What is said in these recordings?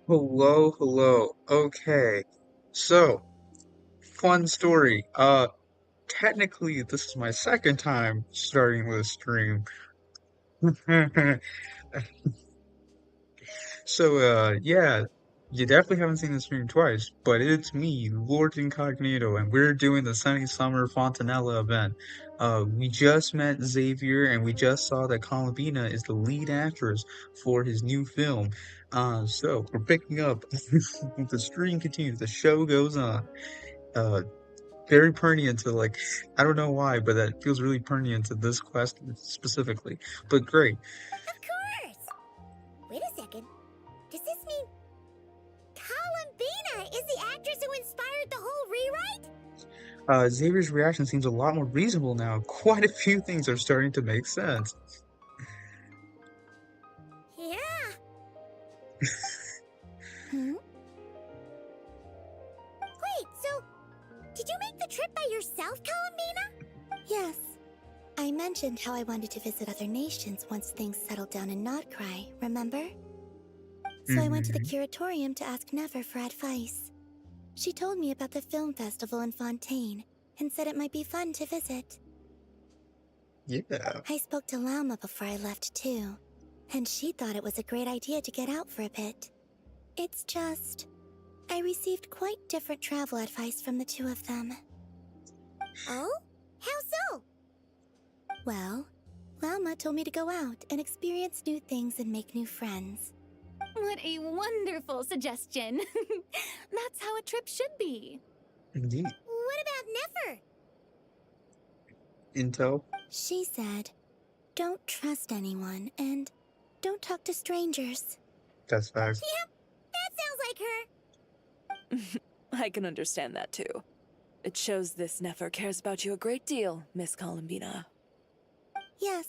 Hello, hello. Okay. So, fun story. Technically this is my second time starting this stream. Yeah, you definitely haven't seen the stream twice, but it's me, Lord Incognito, and we're doing the Sunny Summer Fontinella event. We just met Xavier, and we just saw that Columbina is the lead actress for his new film. So we're picking up. The stream continues, the show goes on. Uh, Very pertinent to like, I don't know why, but that feels really pertinent to this quest specifically. But great. Of course! Wait a second. Does this mean Columbina is the actress who inspired the whole rewrite? Xavier's reaction seems a lot more reasonable now. Quite a few things are starting to make sense. Yeah. Hmm? Wait, so did you make the trip by yourself, Columbina? Yes. I mentioned how I wanted to visit other nations once things settled down in Nodcry, remember? So I went to the Hmm. curatorium to ask Never for advice. She told me about the film festival in Fontaine and said it might be fun to visit. Yeah, I spoke to Lauma before I left too, and she thought it was a great idea to get out for a bit. It's just, I received quite different travel advice from the two of them. Oh? How so? Well, Lauma told me to go out and experience new things and make new friends. What a wonderful suggestion. That's how a trip should be. indeed. What about Nefer? Intel? She said, don't trust anyone and don't talk to strangers. That's facts. Yep, that sounds like her. I can understand that too. It shows this Nefer cares about you a great deal, Miss Columbina. Yes,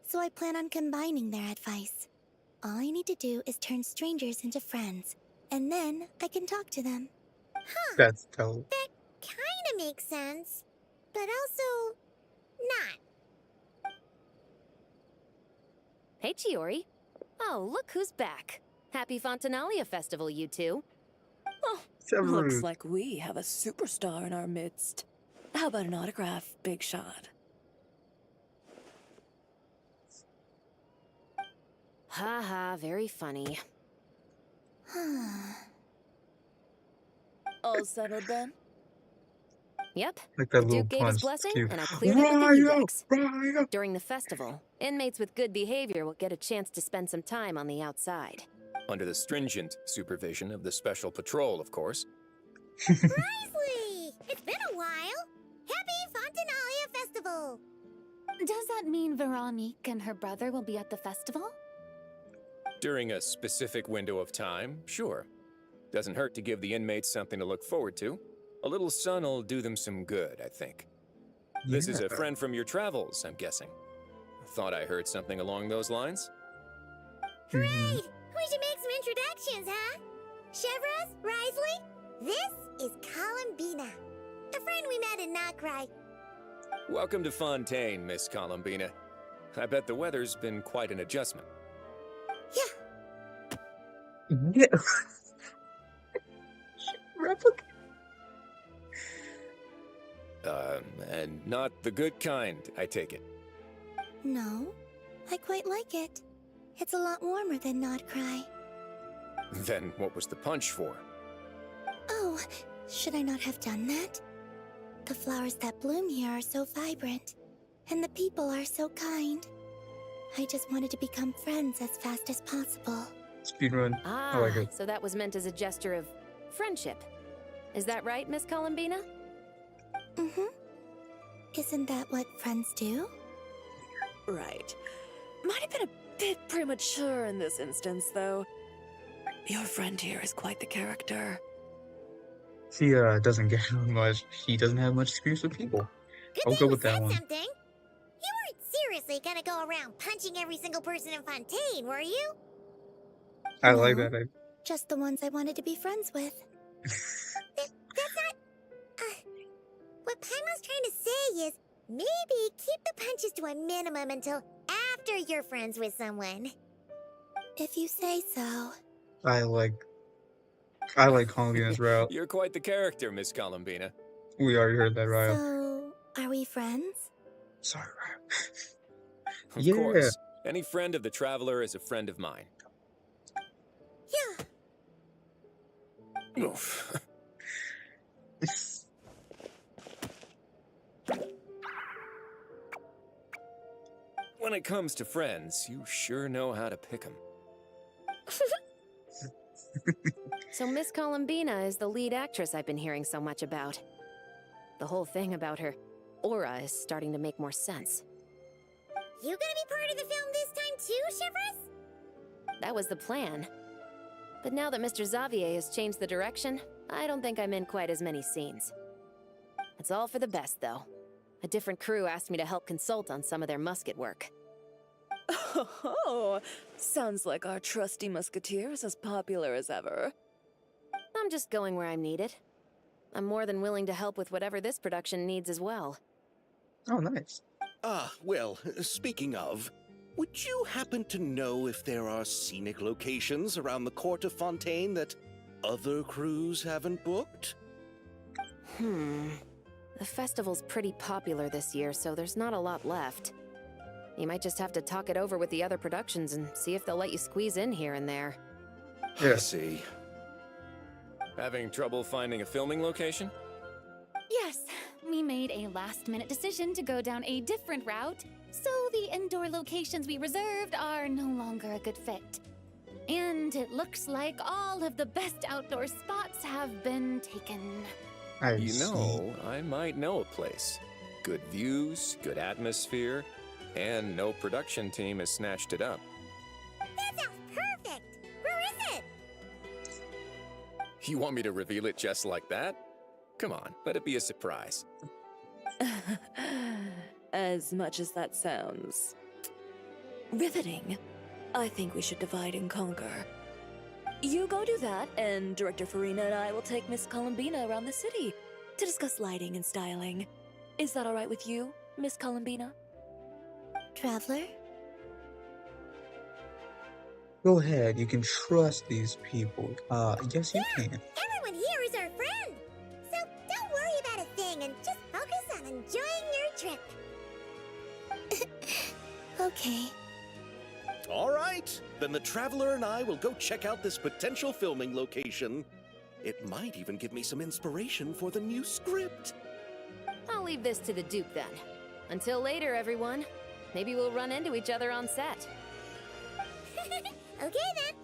so I plan on combining their advice. All I need to do is turn strangers into friends, and then I can talk to them. Huh, That's tell. that kinda makes sense. But also, not. Hey, Chiori. Oh, look who's back. Happy Fontinalia Festival, you two. Oh, Severus. looks like we have a superstar in our midst. How about an autograph, Big Shot? Ha ha, very funny. All settled then? Yep, Like that the little Duke gave his punch. blessing, Cute. and I cleared it with the Ryo! Udex. Ryo! During the festival, inmates with good behavior will get a chance to spend some time on the outside. Under the stringent supervision of the Special Patrol, of course. Risley! It's been a while. Happy Fontinalia Festival! Does that mean Veronique and her brother will be at the festival? During a specific window of time, sure. Doesn't hurt to give the inmates something to look forward to. A little sun'll do them some good, I think. This is a Yeah. friend from your travels, I'm guessing. Thought I heard something along those lines? Great! We should make some introductions, huh? Chevros, Risley, this is Columbina, a friend we met in Nocry. Welcome to Fontaine, Miss Columbina. I bet the weather's been quite an adjustment. Yeah. Replica. And not the good kind, I take it. No, I quite like it. It's a lot warmer than Nodcry. Then what was the punch for? Oh, should I not have done that? The flowers that bloom here are so vibrant, and the people are so kind. I just wanted to become friends as fast as possible. Speedrun. Ah, like it. so that was meant as a gesture of friendship. Is that right, Miss Columbina? Mm-hmm. Isn't that what friends do? Right. Might have been a bit premature in this instance, though. Your friend here is quite the character. She doesn't get much. She doesn't have much experience with people. Good I'll thing go we with that said one. something. You weren't seriously gonna go around punching every single person in Fontaine, were you? I like No. that. Just the ones I wanted to be friends with. That's not... what Paimon's trying to say is, maybe keep the punches to a minimum until after you're friends with someone. If you say so. I like I like Columbina's route. You're quite the character, Miss Columbina. We already heard that, Ryo. So, are we friends? Sorry, Ryo. Of Yeah. course. Any friend of the Traveler is a friend of mine. Yeah. Oof. When it comes to friends, you sure know how to pick 'em. So Miss Columbina is the lead actress I've been hearing so much about. The whole thing about her aura is starting to make more sense. You gonna be part of the film this time too, Shivers? That was the plan. But now that Mr. Xavier has changed the direction, I don't think I'm in quite as many scenes. It's all for the best, though. A different crew asked me to help consult on some of their musket work. Oh, sounds like our trusty musketeer is as popular as ever. I'm just going where I'm needed. I'm more than willing to help with whatever this production needs as well. Oh, nice. Ah, well, speaking of, would you happen to know if there are scenic locations around the court of Fontaine that other crews haven't booked? The festival's pretty popular this year, so there's not a lot left. You might just have to talk it over with the other productions and see if they'll let you squeeze in here and there. Yeah. I see. Having trouble finding a filming location? Yes, we made a last-minute decision to go down a different route, so the indoor locations we reserved are no longer a good fit. And it looks like all of the best outdoor spots have been taken. I You see. know, I might know a place. Good views, good atmosphere, and no production team has snatched it up. That sounds perfect! Where is it? You want me to reveal it just like that? Come on, let it be a surprise. As much as that sounds riveting, I think we should divide and conquer. You go do that, and Director Farina and I will take Miss Columbina around the city to discuss lighting and styling. Is that all right with you, Miss Columbina? Traveler? Go ahead. You can trust these people. Yes, you can. Everyone here is our friend! So don't worry about a thing and just focus on enjoying your trip. Okay. All right, then the Traveler and I will go check out this potential filming location. It might even give me some inspiration for the new script. I'll leave this to the Duke then. Until later, everyone. Maybe we'll run into each other on set. Okay then.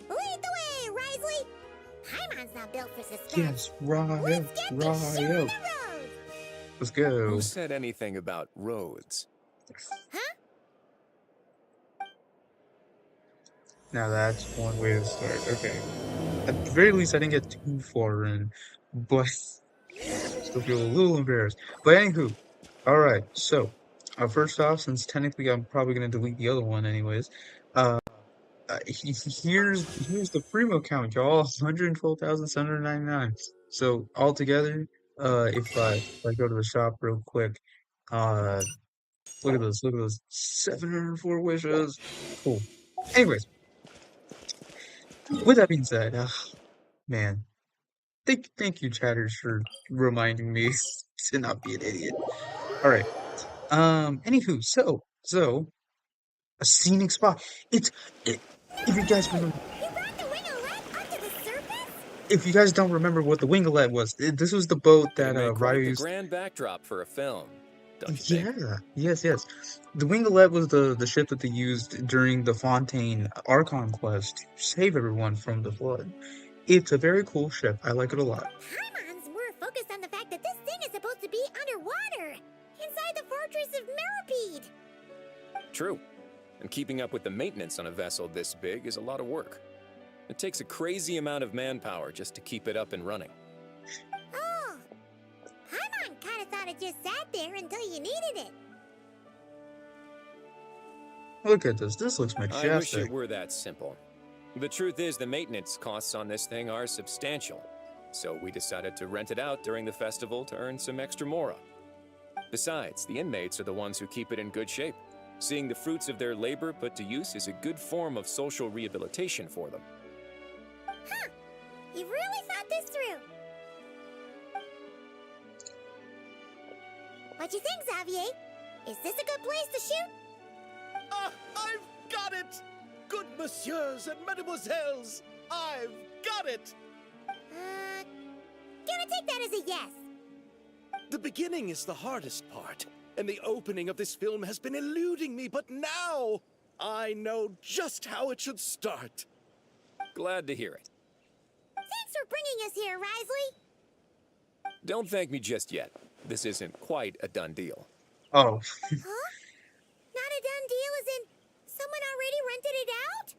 Lead the way, Risley! Paimon's not built for suspense. Yes, Ryo. Let's get this show on Ryo. the road! Let's go. Who said anything about roads? Huh? Now that's one way to start. Okay. At the very least, I didn't get too far in, but still feel a little embarrassed. But anywho, all right. So, first off, since technically I'm probably gonna delete the other one anyways, here's the primo count, y'all. 112,799. So altogether, if I go to the shop real quick, look at this, 704 wishes. Cool. Anyways, with that being said, man, thank you, chatters, for reminding me to not be an idiot. All right. Anywho, so a scenic spot. If you guys remember, You brought the winglet up to the surface? if you guys don't remember what the winglet was, this was the boat They that make quite Ryo the used. grand backdrop for a film, don't you think? Yeah, yes. The winglet was the ship that they used during the Fontaine Archon quest to save everyone from the flood. It's a very cool ship. I like it a lot. Paimon's more focused on the fact that this thing is supposed to be underwater, inside the fortress of Millipede. True. And keeping up with the maintenance on a vessel this big is a lot of work. It takes a crazy amount of manpower just to keep it up and running. Oh, Paimon kind of thought it just sat there until you needed it. Look at this. This looks I wish majestic. it were that simple. The truth is the maintenance costs on this thing are substantial. So we decided to rent it out during the festival to earn some extra mora. Besides, the inmates are the ones who keep it in good shape. Seeing the fruits of their labor put to use is a good form of social rehabilitation for them. You've really thought this through. What do you think, Xavier? Is this a good place to shoot? Ah, I've got it! Good messieurs and mademoiselles, I've got it! Gonna take that as a yes. The beginning is the hardest part, and the opening of this film has been eluding me, but now I know just how it should start. Glad to hear it. Thanks for bringing us here, Risley. Don't thank me just yet. This isn't quite a done deal. Oh, Huh? Not a done deal as in someone already rented it out?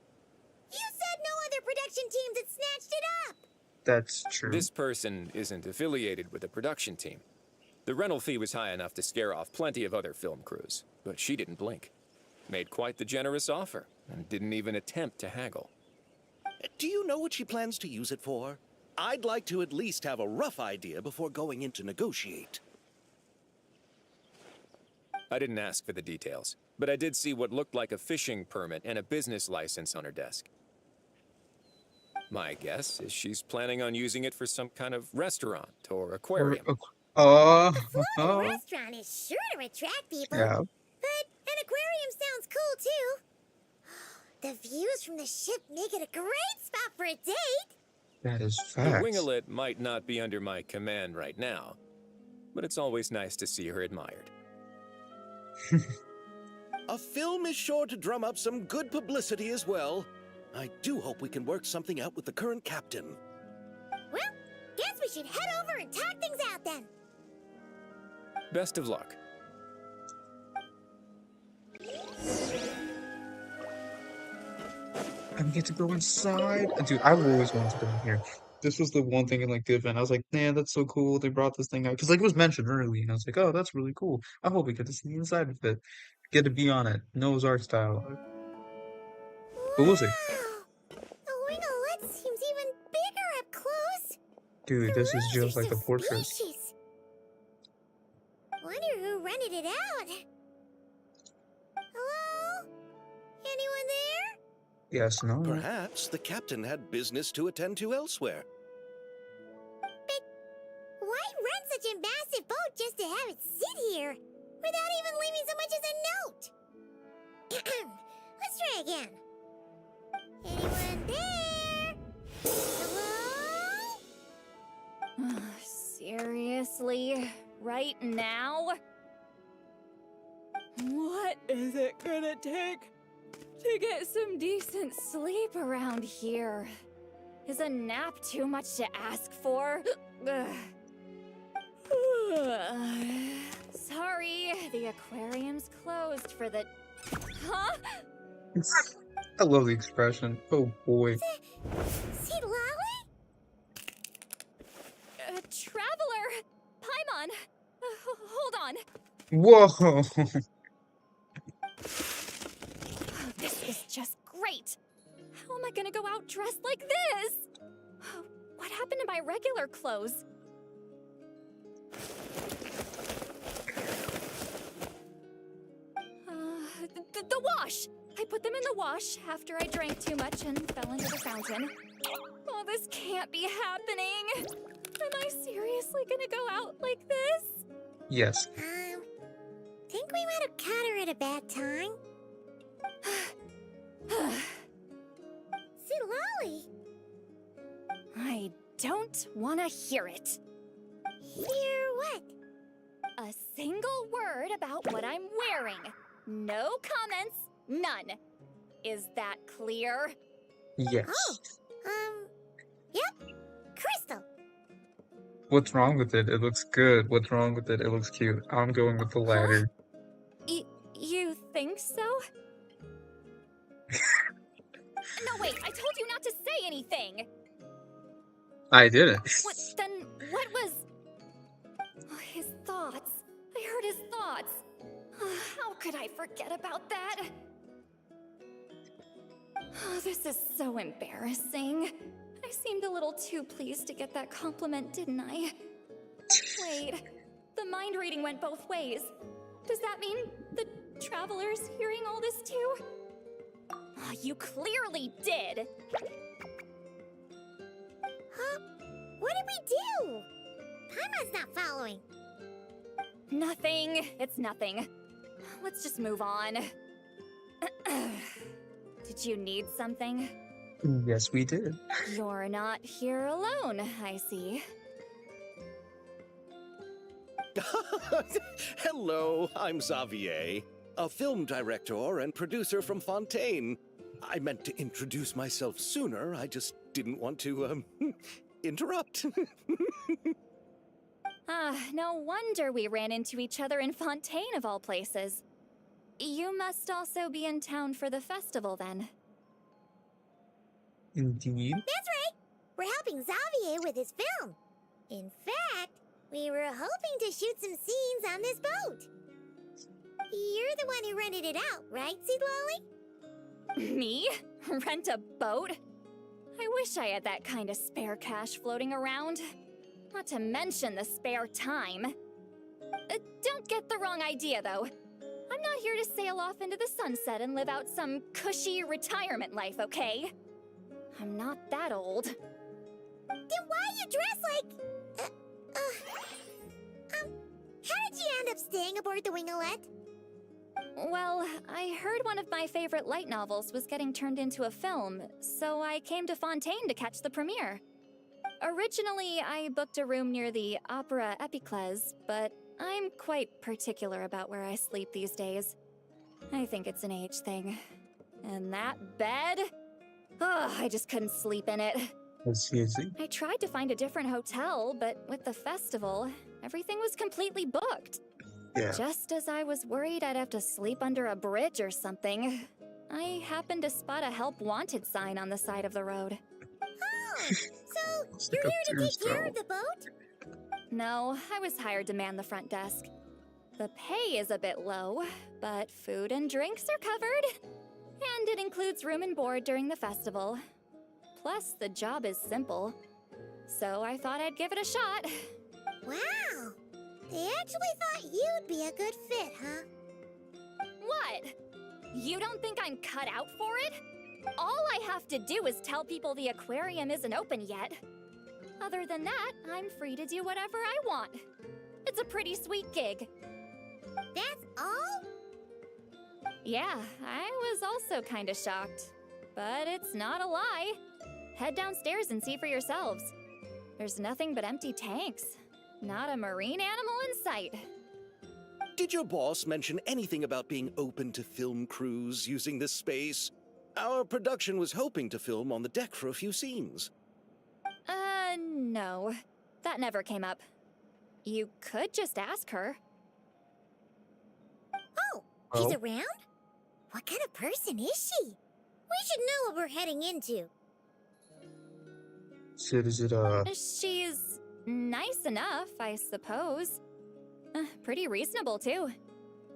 You said no other production teams had snatched it up. that's true. This person isn't affiliated with the production team. The rental fee was high enough to scare off plenty of other film crews, but she didn't blink. Made quite the generous offer, and didn't even attempt to haggle. Do you know what she plans to use it for? I'd like to at least have a rough idea before going in to negotiate. I didn't ask for the details, but I did see what looked like a fishing permit and a business license on her desk. My guess is she's planning on using it for some kind of restaurant or aquarium. Oh, Floating restaurant is sure to attract people. yeah, But an aquarium sounds cool too. The views from the ship make it a great spot for a date. that is The facts. winglet might not be under my command right now, but it's always nice to see her admired. A film is sure to drum up some good publicity as well. I do hope we can work something out with the current captain. Well, guess we should head over and talk things out then. Best of luck. I get to go inside. Dude, I've always wanted to go in here. This was the one thing in like the event. I was like, man, that's so cool. They brought this thing out because like it was mentioned early, and I was like, oh, that's really cool. I hope we get to see the inside of it, get to be on it, Noah's Ark style. But we'll see. Wow! The winglet seems even bigger up close. Dude, this is The just like the rooster portrait. suspicious. Wonder who rented it out. Hello? Anyone there? Yes, no. Perhaps the captain had business to attend to elsewhere. But why rent such a massive boat just to have it sit here without even leaving so much as a note? Let's try again. Anyone there? Hello? Seriously? Right now? What is it gonna take to get some decent sleep around here? Is a nap too much to ask for? Sorry, the aquarium's closed for the... Huh? I love the expression. Oh boy. See Lolly? Traveler! Paimon! Hold on. Whoa. This is just great! How am I gonna go out dressed like this? What happened to my regular clothes? The wash! I put them in the wash after I drank too much and fell into the fountain. Oh, this can't be happening! Am I seriously gonna go out like this? Yes. Think we might have caught her at a bad time? See Lolly? I don't want to hear it. Hear what? A single word about what I'm wearing. No comments, none. Is that clear? Yes. Yep. Crystal. What's wrong with it? It looks good. What's wrong with it? It looks cute. I'm going with the latter. You think so? No, wait, I told you not to say anything! I didn't. What was... Oh, his thoughts. I heard his thoughts. How could I forget about that? Oh, this is so embarrassing. I seemed a little too pleased to get that compliment, didn't I? Wait, the mind reading went both ways. Does that mean the traveler's hearing all this too? Oh, you clearly did! What did we do? Paimon's not following. Nothing. It's nothing. Let's just move on. Did you need something? Yes, we did. You're not here alone, I see. Hello, I'm Xavier, a film director and producer from Fontaine. I meant to introduce myself sooner, I just didn't want to, interrupt. No wonder we ran into each other in Fontaine of all places. You must also be in town for the festival then. Indeed. That's right. We're helping Xavier with his film. In fact, we were hoping to shoot some scenes on this boat. You're the one who rented it out, right, Seed Lolly? Me? Rent a boat? I wish I had that kind of spare cash floating around. Not to mention the spare time. Don't get the wrong idea, though. I'm not here to sail off into the sunset and live out some cushy retirement life, okay? I'm not that old. Then why you dress like... how did you end up staying aboard the Winglet? Well, I heard one of my favorite light novels was getting turned into a film, so I came to Fontaine to catch the premiere. Originally, I booked a room near the Opera Epiclese, but I'm quite particular about where I sleep these days. I think it's an age thing. And that bed? Oh, I just couldn't sleep in it. Let's see. I tried to find a different hotel, but with the festival, everything was completely booked. Yeah. Just as I was worried I'd have to sleep under a bridge or something, I happened to spot a help wanted sign on the side of the road. Oh, so It's you're like here a to take care tombstone. of the boat? No, I was hired to man the front desk. The pay is a bit low, but food and drinks are covered. And it includes room and board during the festival. Plus, the job is simple. So I thought I'd give it a shot. Wow. They actually thought you'd be a good fit, huh? What? You don't think I'm cut out for it? All I have to do is tell people the aquarium isn't open yet. Other than that, I'm free to do whatever I want. It's a pretty sweet gig. That's all? Yeah, I was also kinda shocked. But it's not a lie. Head downstairs and see for yourselves. There's nothing but empty tanks. Not a marine animal in sight. Did your boss mention anything about being open to film crews using this space? Our production was hoping to film on the deck for a few scenes. No. That never came up. You could just ask her. Oh, she's Oh. around? What kind of person is she? We should know what we're heading into. So is it She's nice enough, I suppose. Pretty reasonable, too.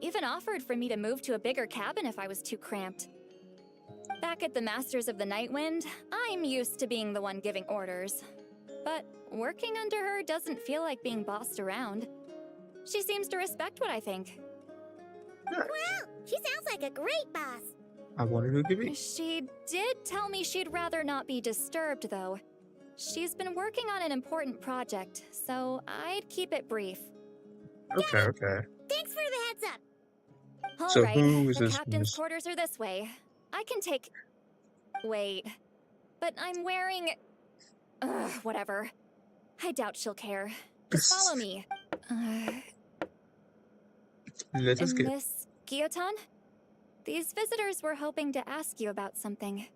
Even offered for me to move to a bigger cabin if I was too cramped. Back at the Masters of the Night Wind, I'm used to being the one giving orders. But working under her doesn't feel like being bossed around. She seems to respect what I think. Wow, she sounds like a great boss. I wonder who could be. She did tell me she'd rather not be disturbed, though. She's been working on an important project, so I'd keep it brief. Okay. Thanks for the heads up. All So right, who is the this captain's miss- quarters are this way. I can take... Wait. But I'm wearing... whatever. I doubt she'll care. Just follow me. Let us get. Miss Guillotin? These visitors were hoping to ask you about something.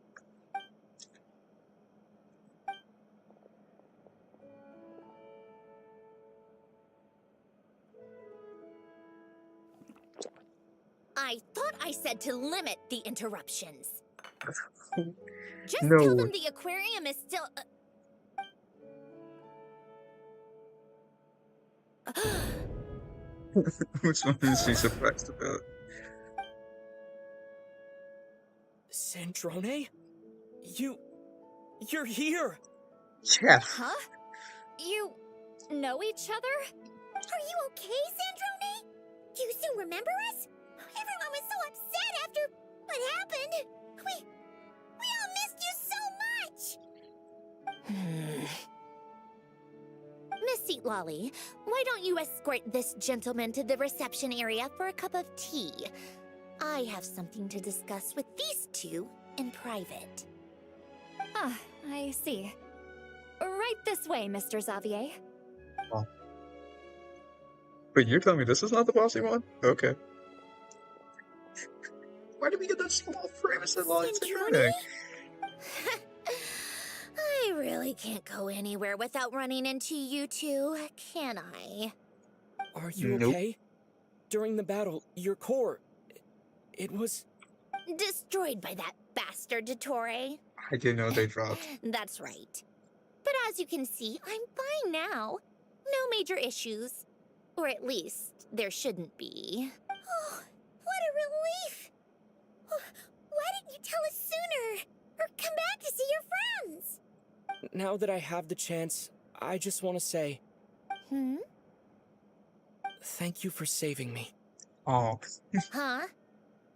I thought I said to limit the interruptions. Just No. tell them the aquarium is still... Which one is she surprised about? Sandrone? You're here! Yeah. Huh? You know each other? Are you okay, Sandrone? Do you still remember us? Everyone was so upset after what happened. We all missed you so much. right, Lolly. Why don't you escort this gentleman to the reception area for a cup of tea? I have something to discuss with these two in private. Ah, I see. Right this way, Mr. Xavier. Oh. Wait, you're telling me this is not the bossy one? Okay. Why did we get that small frame instead of Cintroni? I really can't go anywhere without running into you two, can I? Are you Nope. okay? During the battle, your core... it was... Destroyed by that bastard Dottore. I didn't know they dropped. That's right. But as you can see, I'm fine now. No major issues. Or at least, there shouldn't be. Oh, what a relief! Oh, why didn't you tell us sooner? Or come back to see your friends? Now that I have the chance, I just want to say... Hmm? Thank you for saving me. Oh, Huh?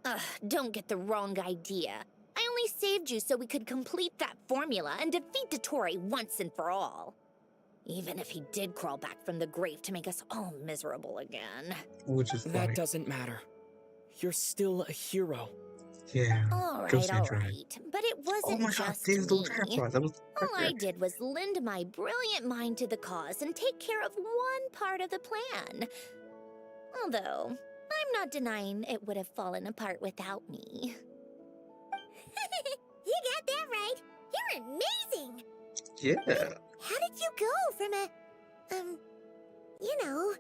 Ugh, don't get the wrong idea. I only saved you so we could complete that formula and defeat Dottore once and for all. Even if he did crawl back from the grave to make us all miserable again. which is That funny. doesn't matter. You're still a hero. Yeah. All Go right, all Cintroni. right. But it Oh wasn't my god, just Dave's little me. tripod. That was All I perfect. did was lend my brilliant mind to the cause and take care of one part of the plan. Although, I'm not denying it would have fallen apart without me. You got that right. You're amazing. Yeah. How did you go from you know,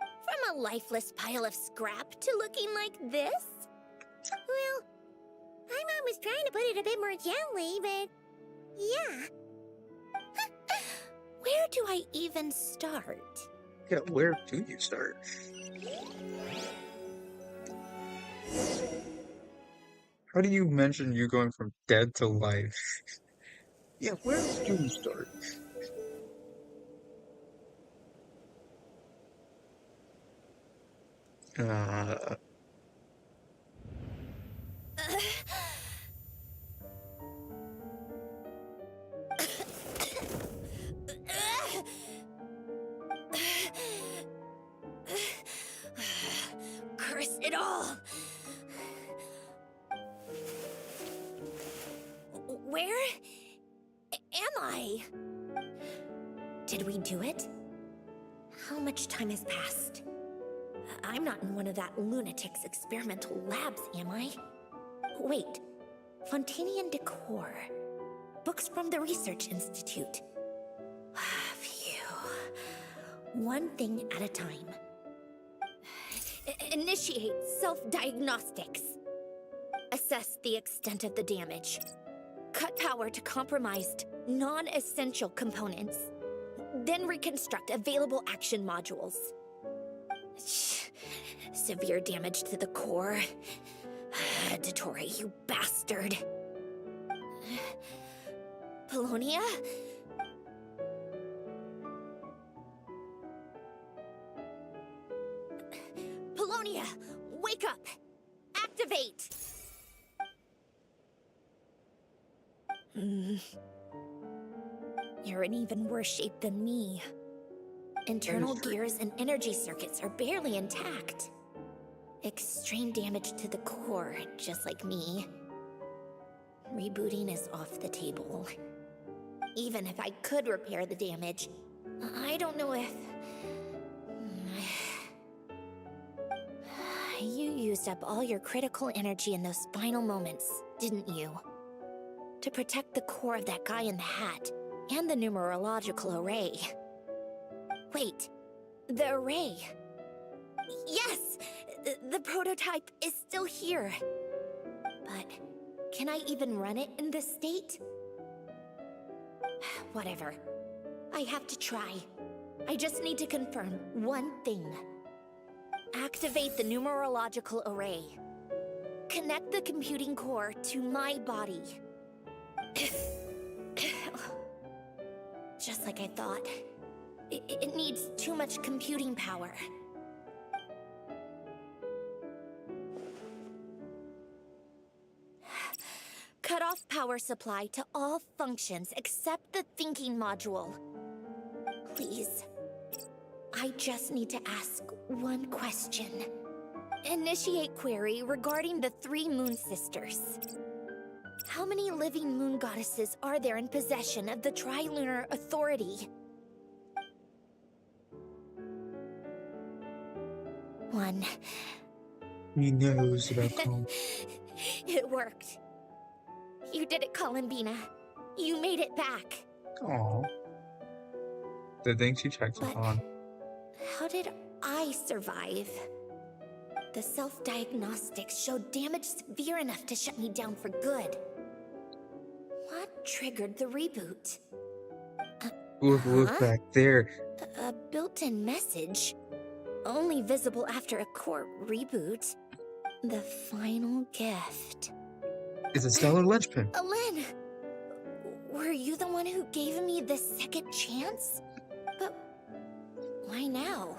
From a lifeless pile of scrap to looking like this? well, I'm always trying to put it a bit more gently, but yeah. Where do I even start? Yeah, where do you start? How do you mention you going from dead to life? Yeah, where do you start? Uh, Curse it all! Where am I? Did we do it? How much time has passed? I'm not in one of that lunatic's experimental labs, am I? Wait, Fontanian decor. Books from the Research Institute. Phew. One thing at a time. Initiate self-diagnostics. Assess the extent of the damage. Cut power to compromised, non-essential components. Then reconstruct available action modules. Severe damage to the core. Dottore, you bastard. Polonia? Polonia, wake up! Activate! You're in even worse shape than me. Internal gears and energy circuits are barely intact. Extreme damage to the core, just like me. Rebooting is off the table. Even if I could repair the damage, I don't know if... You used up all your critical energy in those final moments, didn't you? To protect the core of that guy in the hat, and the numerological array. Wait, the array. Yes! The prototype is still here. But can I even run it in this state? Whatever. I have to try. I just need to confirm one thing. Activate the numerological array. Connect the computing core to my body. Just like I thought. It needs too much computing power. Cut off power supply to all functions except the thinking module. Please. I just need to ask one question. Initiate query regarding the 3 moon sisters. How many living moon goddesses are there in possession of the Trilunar Authority? 1. He knows about calm. It worked. You did it, Columbina. You made it back. Aw. The thing she checked But on. how did I survive? The self-diagnostics showed damage severe enough to shut me down for good. What triggered the reboot? Look back there. A built-in message. Only visible after a core reboot. The final gift. It's a stellar linchpin. Alen! Were you the one who gave me the second chance? But why now?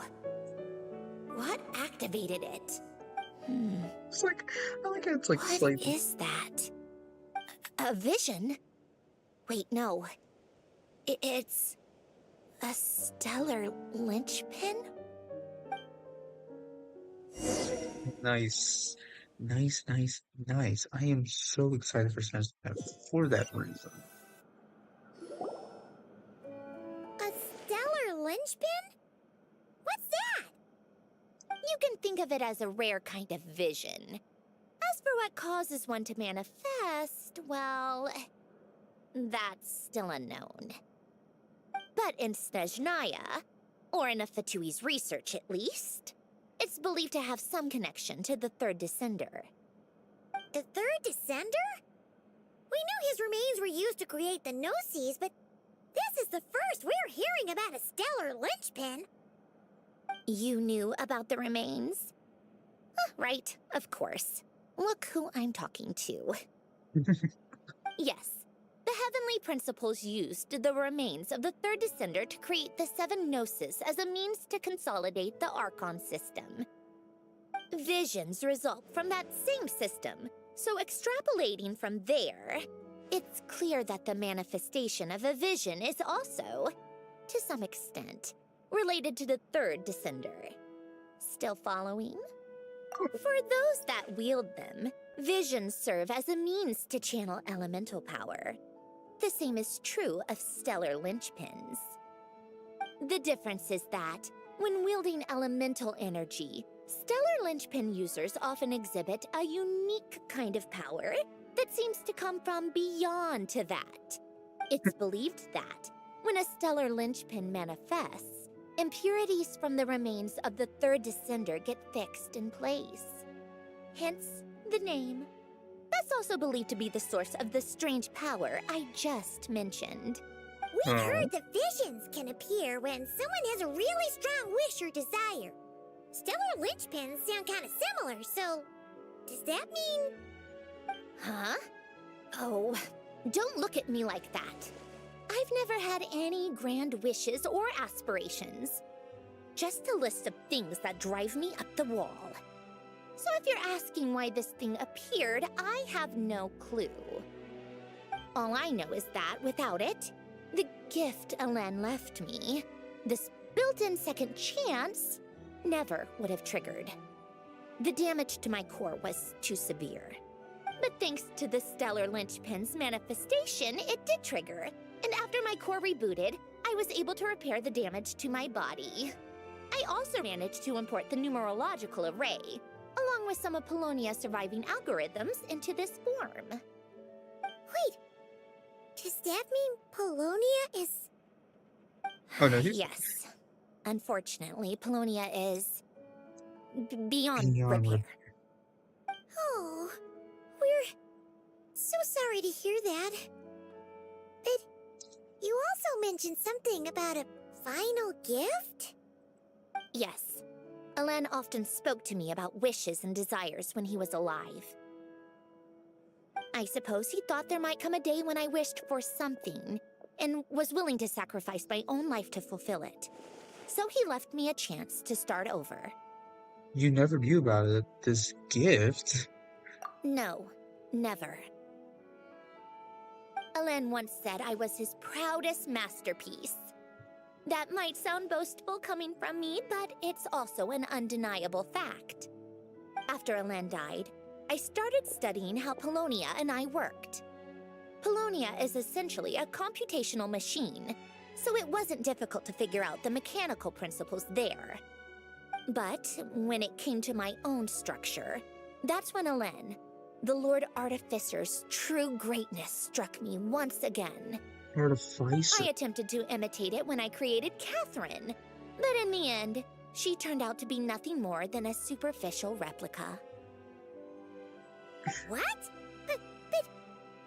What activated it? It's like, I like how it's like What slightly. is that? A vision? Wait, no. It's a stellar linchpin? Nice. Nice, nice, nice. I am so excited for Smash for that reason. A stellar linchpin? What's that? You can think of it as a rare kind of vision. As for what causes one to manifest, well, that's still unknown. But in Snezhnaya, or in Afatui's research at least, it's believed to have some connection to the third descender. The third descender? We knew his remains were used to create the Gnosis, but this is the first we're hearing about a stellar linchpin. You knew about the remains? Right, of course. Look who I'm talking to. Yes, the Heavenly Principles used the remains of the third descender to create the 7 Gnosis as a means to consolidate the Archon system. Visions result from that same system, so extrapolating from there, it's clear that the manifestation of a vision is also, to some extent, related to the third descender. Still following? For those that wield them, visions serve as a means to channel elemental power. The same is true of stellar linchpins. The difference is that, when wielding elemental energy, stellar linchpin users often exhibit a unique kind of power that seems to come from beyond to that. It's believed that, when a stellar linchpin manifests, impurities from the remains of the third descender get fixed in place. Hence, the name. That's also believed to be the source of the strange power I just mentioned. We've heard that visions can appear when someone has a really strong wish or desire. Stellar linchpins sound kind of similar, so does that mean... Huh? Oh, don't look at me like that. I've never had any grand wishes or aspirations. Just a list of things that drive me up the wall. So if you're asking why this thing appeared, I have no clue. All I know is that without it, the gift Alen left me, this built-in second chance, never would have triggered. The damage to my core was too severe. But thanks to the stellar linchpin's manifestation, it did trigger. And after my core rebooted, I was able to repair the damage to my body. I also managed to import the numerological array, along with some of Polonia's surviving algorithms, into this form. Wait, does that mean Polonia is... Oh no, he's Yes. Unfortunately, Polonia is... beyond beyond repair. Oh, we're so sorry to hear that. But you also mentioned something about a final gift? Yes. Alen often spoke to me about wishes and desires when he was alive. I suppose he thought there might come a day when I wished for something, and was willing to sacrifice my own life to fulfill it. So he left me a chance to start over. You never knew about it. This gift. No, never. Alen once said I was his proudest masterpiece. That might sound boastful coming from me, but it's also an undeniable fact. After Alen died, I started studying how Polonia and I worked. Polonia is essentially a computational machine, so it wasn't difficult to figure out the mechanical principles there. But when it came to my own structure, that's when Alen, the Lord Artificer's true greatness, struck me once again. Artificer. I attempted to imitate it when I created Catherine, but in the end, she turned out to be nothing more than a superficial replica. What? But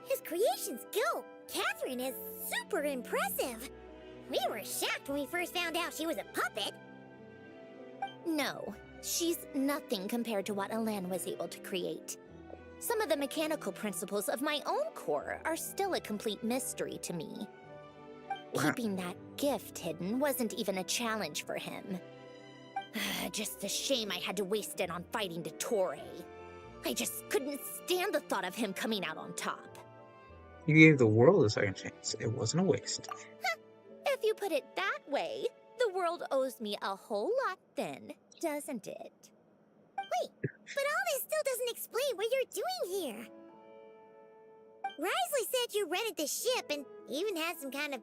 his creations go. Catherine is super impressive. We were shocked when we first found out she was a puppet. No, she's nothing compared to what Alen was able to create. Some of the mechanical principles of my own core are still a complete mystery to me. Keeping that gift hidden wasn't even a challenge for him. Just a shame I had to waste it on fighting Dottore. I just couldn't stand the thought of him coming out on top. You gave the world a second chance. It wasn't a waste. If you put it that way, the world owes me a whole lot then, doesn't it? Wait, but all this still doesn't explain what you're doing here. Risley said you rented the ship and even had some kind of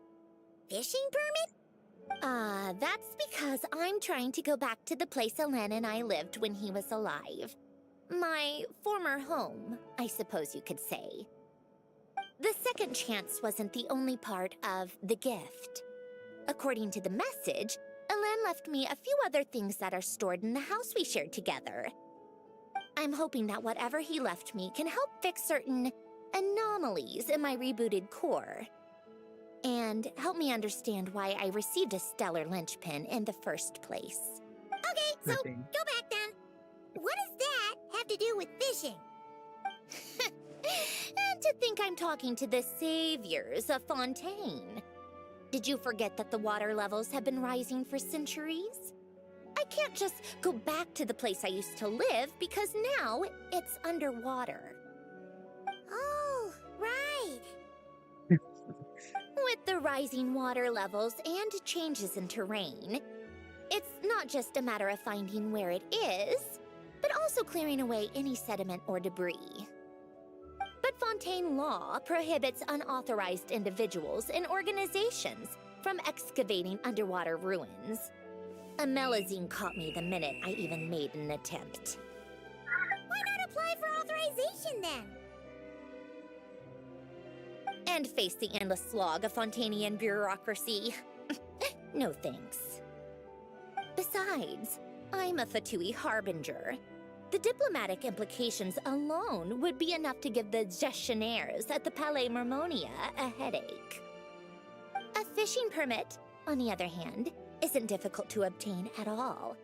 fishing permit? That's because I'm trying to go back to the place Alen and I lived when he was alive. My former home, I suppose you could say. The second chance wasn't the only part of the gift. According to the message, Alen left me a few other things that are stored in the house we shared together. I'm hoping that whatever he left me can help fix certain anomalies in my rebooted core. And help me understand why I received a stellar linchpin in the first place. Okay, so go back then. What does that have to do with fishing? And to think I'm talking to the saviors of Fontaine. Did you forget that the water levels have been rising for centuries? I can't just go back to the place I used to live because now it's underwater. Oh, right. With the rising water levels and changes in terrain, it's not just a matter of finding where it is, but also clearing away any sediment or debris. But Fontaine law prohibits unauthorized individuals and organizations from excavating underwater ruins. A Melazine caught me the minute I even made an attempt. Why not apply for authorization then? And face the endless slog of Fontainian bureaucracy. No thanks. Besides, I'm a Fatui harbinger. The diplomatic implications alone would be enough to give the gestionnaires at the Palais Mermonia a headache. A fishing permit, on the other hand, isn't difficult to obtain at all.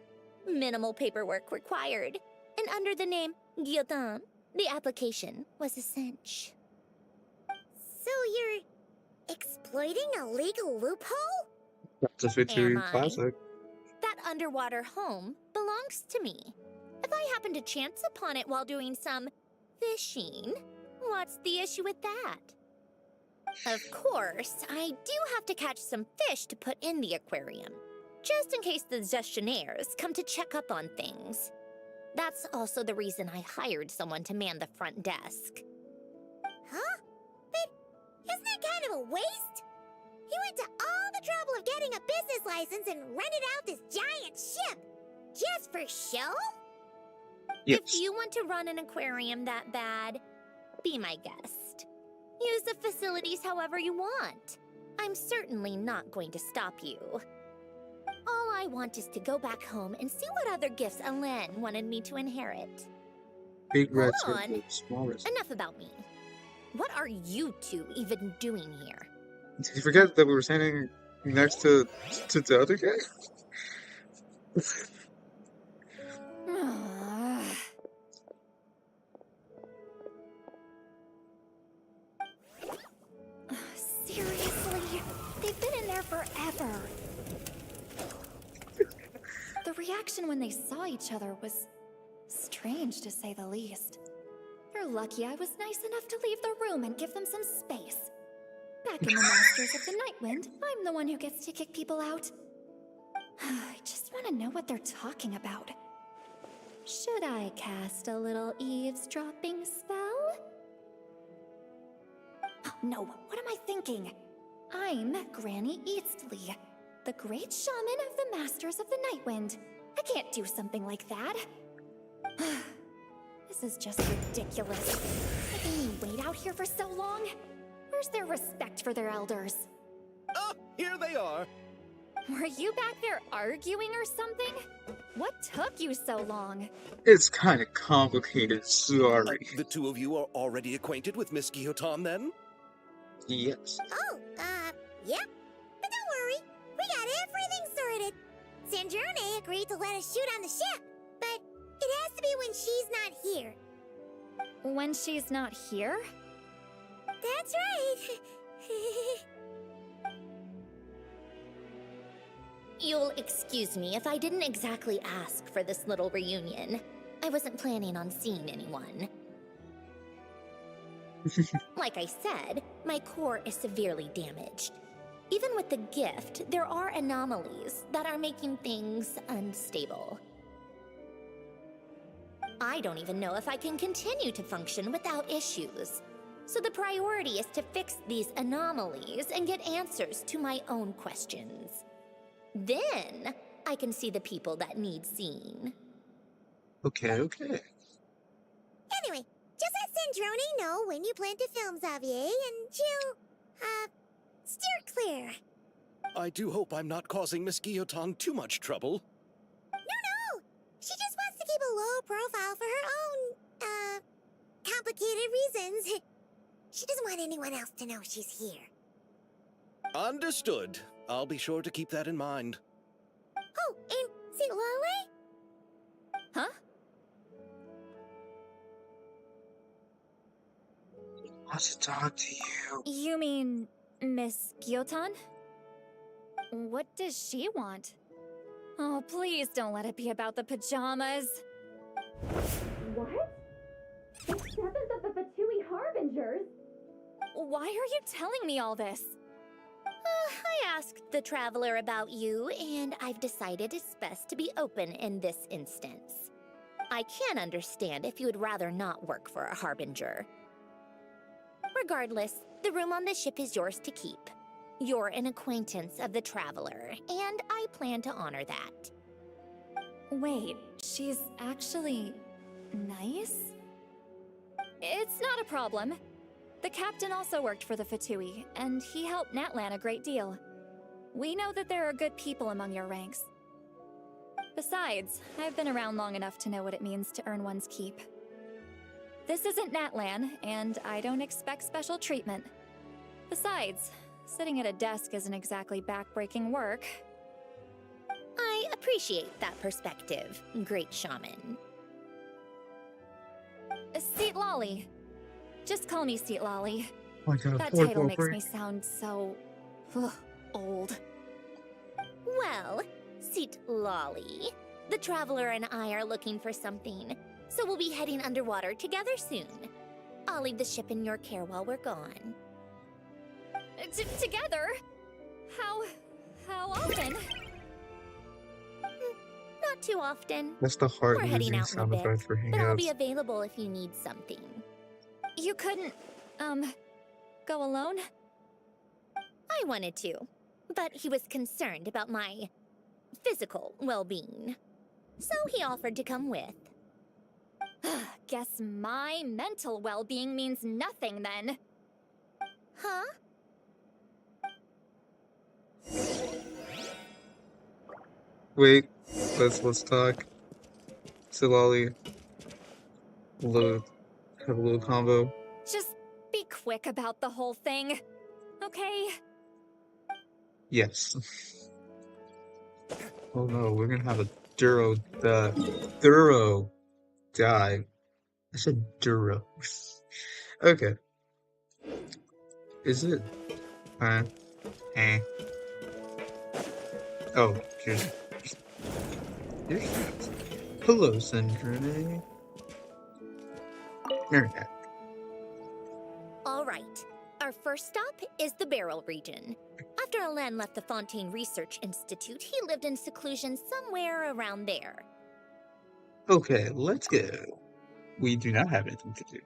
Minimal paperwork required, and under the name Guillotin, the application was a cinch. So you're exploiting a legal loophole? That's a Victory Am I? classic. That underwater home belongs to me. If I happen to chance upon it while doing some fishing, what's the issue with that? Of course, I do have to catch some fish to put in the aquarium, just in case the gestionnaires come to check up on things. That's also the reason I hired someone to man the front desk. Huh? But isn't that kind of a waste? He went to all the trouble of getting a business license and rented out this giant ship. Just for show? Yes. If you want to run an aquarium that bad, be my guest. Use the facilities however you want. I'm certainly not going to stop you. All I want is to go back home and see what other gifts Alen wanted me to inherit. Big red Hold on. circle, smallest. Enough about me. What are you two even doing here? Did you forget that we were standing next to the other guy? Seriously? They've been in there forever. The reaction when they saw each other was strange, to say the least. You're lucky I was nice enough to leave the room and give them some space. Back in the Masters of the Night Wind, I'm the one who gets to kick people out. I just want to know what they're talking about. Should I cast a little eavesdropping spell? No, what am I thinking? I'm Granny Eastley, the great shaman of the Masters of the Night Wind. I can't do something like that. This is just ridiculous. Making me wait out here for so long? Where's their respect for their elders? Oh, here they are. Were you back there arguing or something? What took you so long? It's kind of complicated, sorry. The two of you are already acquainted with Miss Guillotin, then? Yes. Oh, yep. But don't worry, we got everything sorted. Sandrone agreed to let us shoot on the ship, but it has to be when she's not here. When she's not here? That's right. You'll excuse me if I didn't exactly ask for this little reunion. I wasn't planning on seeing anyone. Like I said, my core is severely damaged. Even with the gift, there are anomalies that are making things unstable. I don't even know if I can continue to function without issues. So the priority is to fix these anomalies and get answers to my own questions. Then, I can see the people that need seeing. Okay. Anyway, just let Sandrone know when you plan to film Xavier, and she'll, steer clear. I do hope I'm not causing Miss Guillotin too much trouble. No! She just wants to keep a low profile for her own, complicated reasons. She doesn't want anyone else to know she's here. Understood. I'll be sure to keep that in mind. Oh, and see Lale? Huh? I want to talk to you. You mean Miss Guillotin? What does she want? Oh, please don't let it be about the pajamas. What? The 7th of the VIII Harbingers? Why are you telling me all this? I asked the Traveler about you, and I've decided it's best to be open in this instance. I can understand if you would rather not work for a Harbinger. Regardless, the room on the ship is yours to keep. You're an acquaintance of the Traveler, and I plan to honor that. Wait, she's actually nice? It's not a problem. The captain also worked for the VIII, and he helped Natlan a great deal. We know that there are good people among your ranks. Besides, I've been around long enough to know what it means to earn one's keep. This isn't Natlan, and I don't expect special treatment. Besides, sitting at a desk isn't exactly back-breaking work. I appreciate that perspective, great shaman. Seat Lolly. Just call me Seat Lolly. Oh my god, That poor title makes Wilbur. me sound so... old. Well, Seat Lolly, the Traveler and I are looking for something, so we'll be heading underwater together soon. I'll leave the ship in your care while we're gone. Together? How often? Not too often. That's the We're heading heart-losing out in a sound bit, effect for but I'll be Hangouts. available if you need something. You couldn't, go alone? I wanted to, but he was concerned about my physical well-being. So he offered to come with. Guess my mental well-being means nothing then. Huh? Wait, let's talk. Silali. Have a little combo. Just be quick about the whole thing, okay? Yes. Oh no, we're gonna have a thorough dive. I said Duro. Okay. Is it? Oh, here's. Hello, Sandrone. All right. Our first stop is the Barrel region. After Alain left the Fontaine Research Institute, he lived in seclusion somewhere around there. Okay, let's go. We do not have anything to do.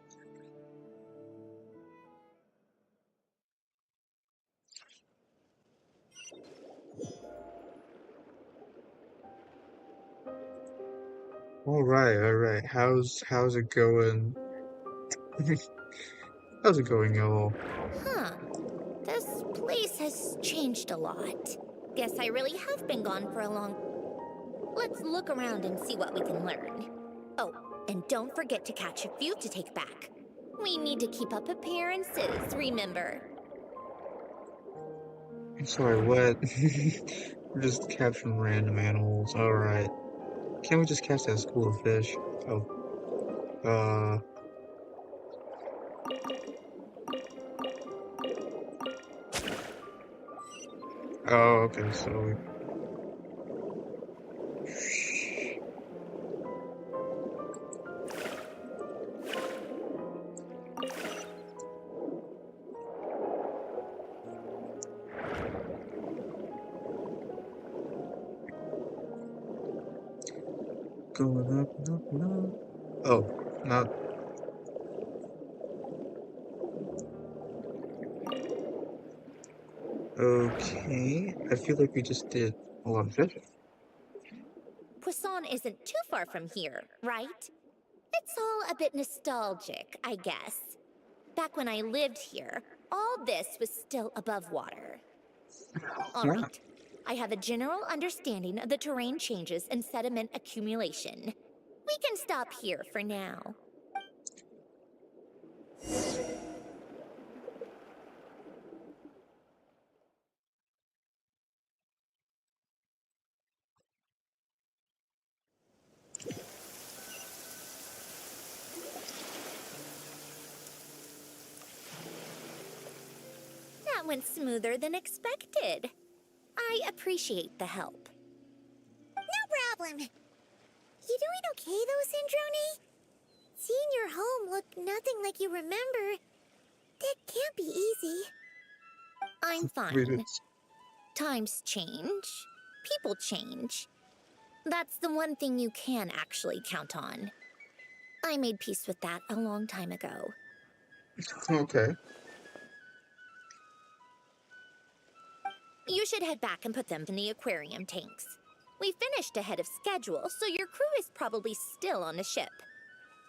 All right, all right. How's it going? How's it going, y'all? Huh. This place has changed a lot. Guess I really have been gone for a long... Let's look around and see what we can learn. Oh, and don't forget to catch a few to take back. We need to keep up appearances, remember? I'm sorry, what? We're just capturing random animals. All right. Can't we just catch that school of fish? Oh, uh, oh, okay. So, going up, up, up. Oh, not okay. I feel like we just did a lot of fishing. Poisson isn't too far from here, right? It's all a bit nostalgic, I guess. Back when I lived here, all this was still above water. All Yeah. right. I have a general understanding of the terrain changes and sediment accumulation. We can stop here for now. That went smoother than expected. I appreciate the help. No problem. You doing okay though, Sandrone? Seeing your home look nothing like you remember, that can't be easy. I'm Wait, fine. it's- Times change. People change. That's the one thing you can actually count on. I made peace with that a long time ago. Okay. You should head back and put them in the aquarium tanks. We finished ahead of schedule, so your crew is probably still on the ship.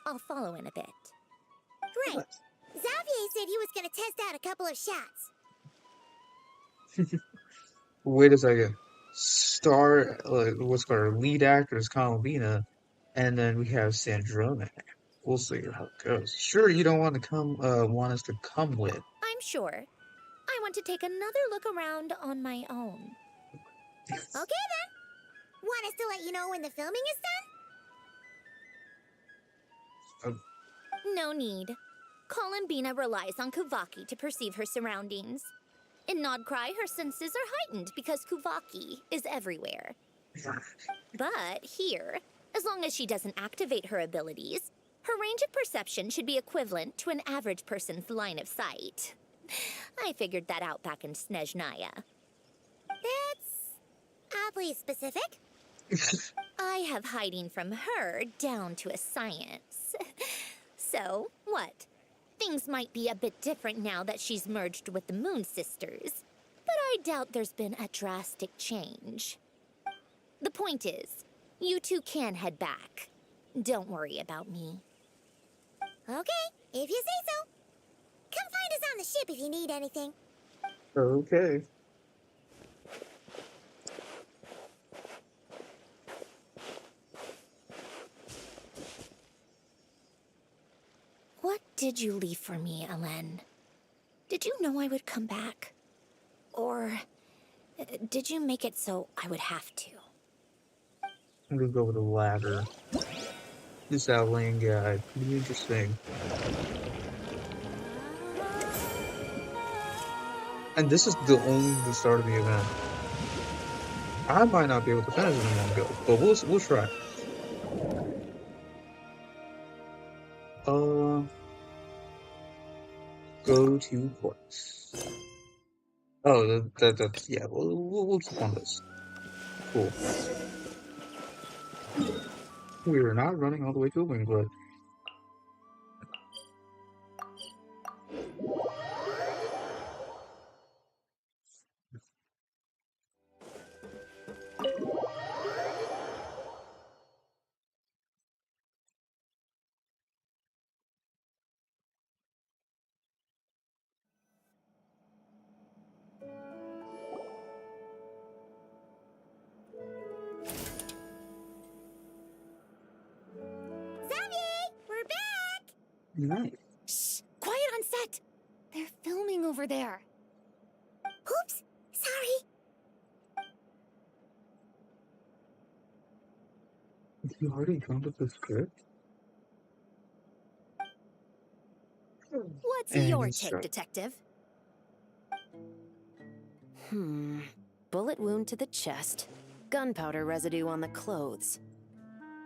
I'll follow in a bit. Right. Xavier said he was gonna test out a couple of shots. Wait a second. What's called our lead actor is Columbina, and then we have Sandrone. We'll see how it goes. Sure, you don't want to want us to come with. I'm sure. I want to take another look around on my own. Okay then. Want us to let you know when the filming is done? No need. Columbina relies on Kuvaki to perceive her surroundings. In Nodcry, her senses are heightened because Kuvaki is everywhere. But here, as long as she doesn't activate her abilities, her range of perception should be equivalent to an average person's line of sight. I figured that out back in Snezhnaya. That's oddly specific. I have hiding from her down to a science. So, what? Things might be a bit different now that she's merged with the Moon Sisters, but I doubt there's been a drastic change. The point is, you two can head back. Don't worry about me. Okay, if you say so. Come find us on the ship if you need anything. Okay. What did you leave for me, Alain? Did you know I would come back? Or did you make it so I would have to? I'm gonna go with the latter. This outlaying guy, pretty interesting. And this is only the start of the event. I might not be able to finish it in one go, but we'll try. Go to ports. Oh, that's yeah. We'll keep on this. Cool. We're not running all the way to Wingwood. Xavier, we're back! Nice. Shh! Quiet on set! They're filming over there. Oops, sorry. You already come with the script? What's And your take, instruct. Detective? Bullet wound to the chest. Gunpowder residue on the clothes.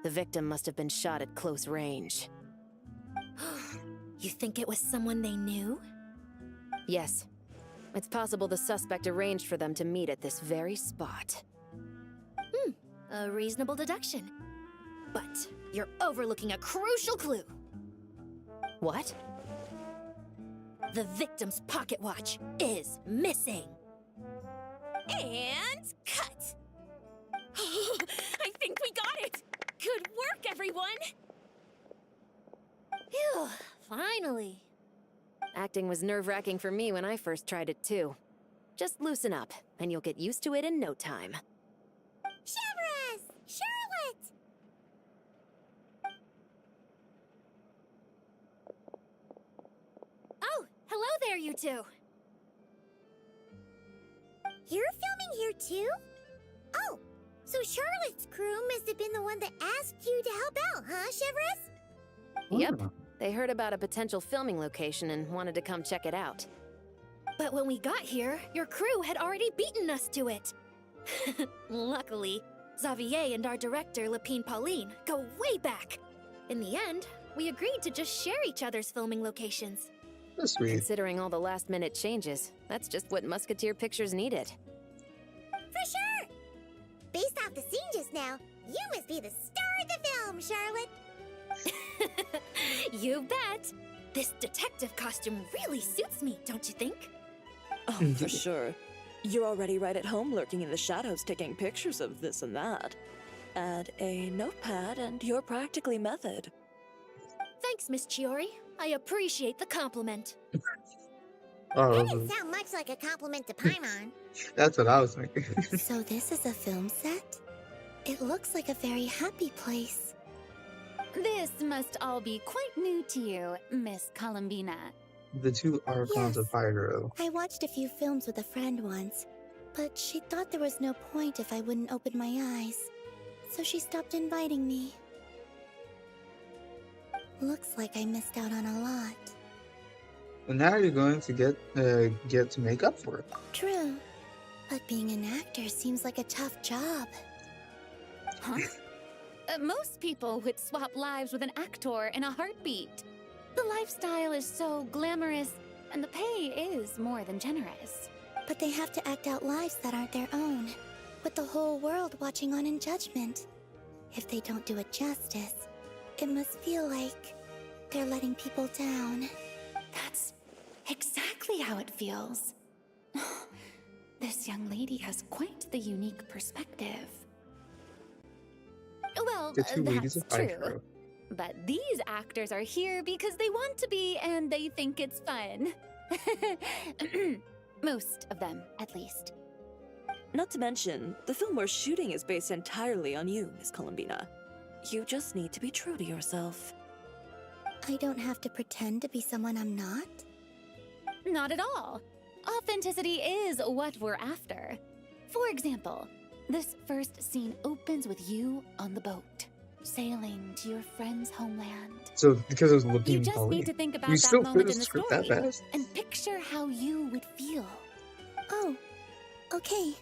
The victim must have been shot at close range. You think it was someone they knew? Yes. It's possible the suspect arranged for them to meet at this very spot. A reasonable deduction. But you're overlooking a crucial clue. What? The victim's pocket watch is missing. And cut! I think we got it! Good work, everyone! Phew, finally. Acting was nerve-wracking for me when I first tried it too. Just loosen up, and you'll get used to it in no time. Severus! Charlotte! Oh, hello there, you two. You're filming here too? Oh, so Charlotte's crew must have been the one that asked you to help out, huh, Severus? Yep. Oh, They heard about a potential filming location and wanted to come check it out. But when we got here, your crew had already beaten us to it. Luckily, Xavier and our director, Lapine Pauline, go way back. In the end, we agreed to just share each other's filming locations. that's sweet. Considering all the last-minute changes, that's just what Musketeer Pictures needed. For sure! Based off the scene just now, you must be the star of the film, Charlotte! You bet! This detective costume really suits me, don't you think? Oh, for sure. You're already right at home lurking in the shadows taking pictures of this and that. Add a notepad and you're practically method. Thanks, Miss Chiori. I appreciate the compliment. Oh, That didn't sound much like a compliment to Paimon. that's what I was thinking. So this is a film set? It looks like a very happy place. This must all be quite new to you, Miss Columbina. The two Archons of Yes. Pyro. I watched a few films with a friend once, but she thought there was no point if I wouldn't open my eyes. So she stopped inviting me. Looks like I missed out on a lot. And now you're going to get to make up for it. True. But being an actor seems like a tough job. Huh? Most people would swap lives with an actor in a heartbeat. The lifestyle is so glamorous, and the pay is more than generous. But they have to act out lives that aren't their own, with the whole world watching on in judgment. If they don't do it justice, it must feel like they're letting people down. That's exactly how it feels. This young lady has quite the unique perspective. Well, The two ladies that's of true. Pyro. But these actors are here because they want to be and they think it's fun. Most of them, at least. Not to mention, the film we're shooting is based entirely on you, Miss Columbina. You just need to be true to yourself. I don't have to pretend to be someone I'm not? Not at all. Authenticity is what we're after. For example, this first scene opens with you on the boat, sailing to your friend's homeland. So because I was You looking just Pauline, need to think about you that still moment finished in the the script story that fast? and picture how you would feel. Oh, okay.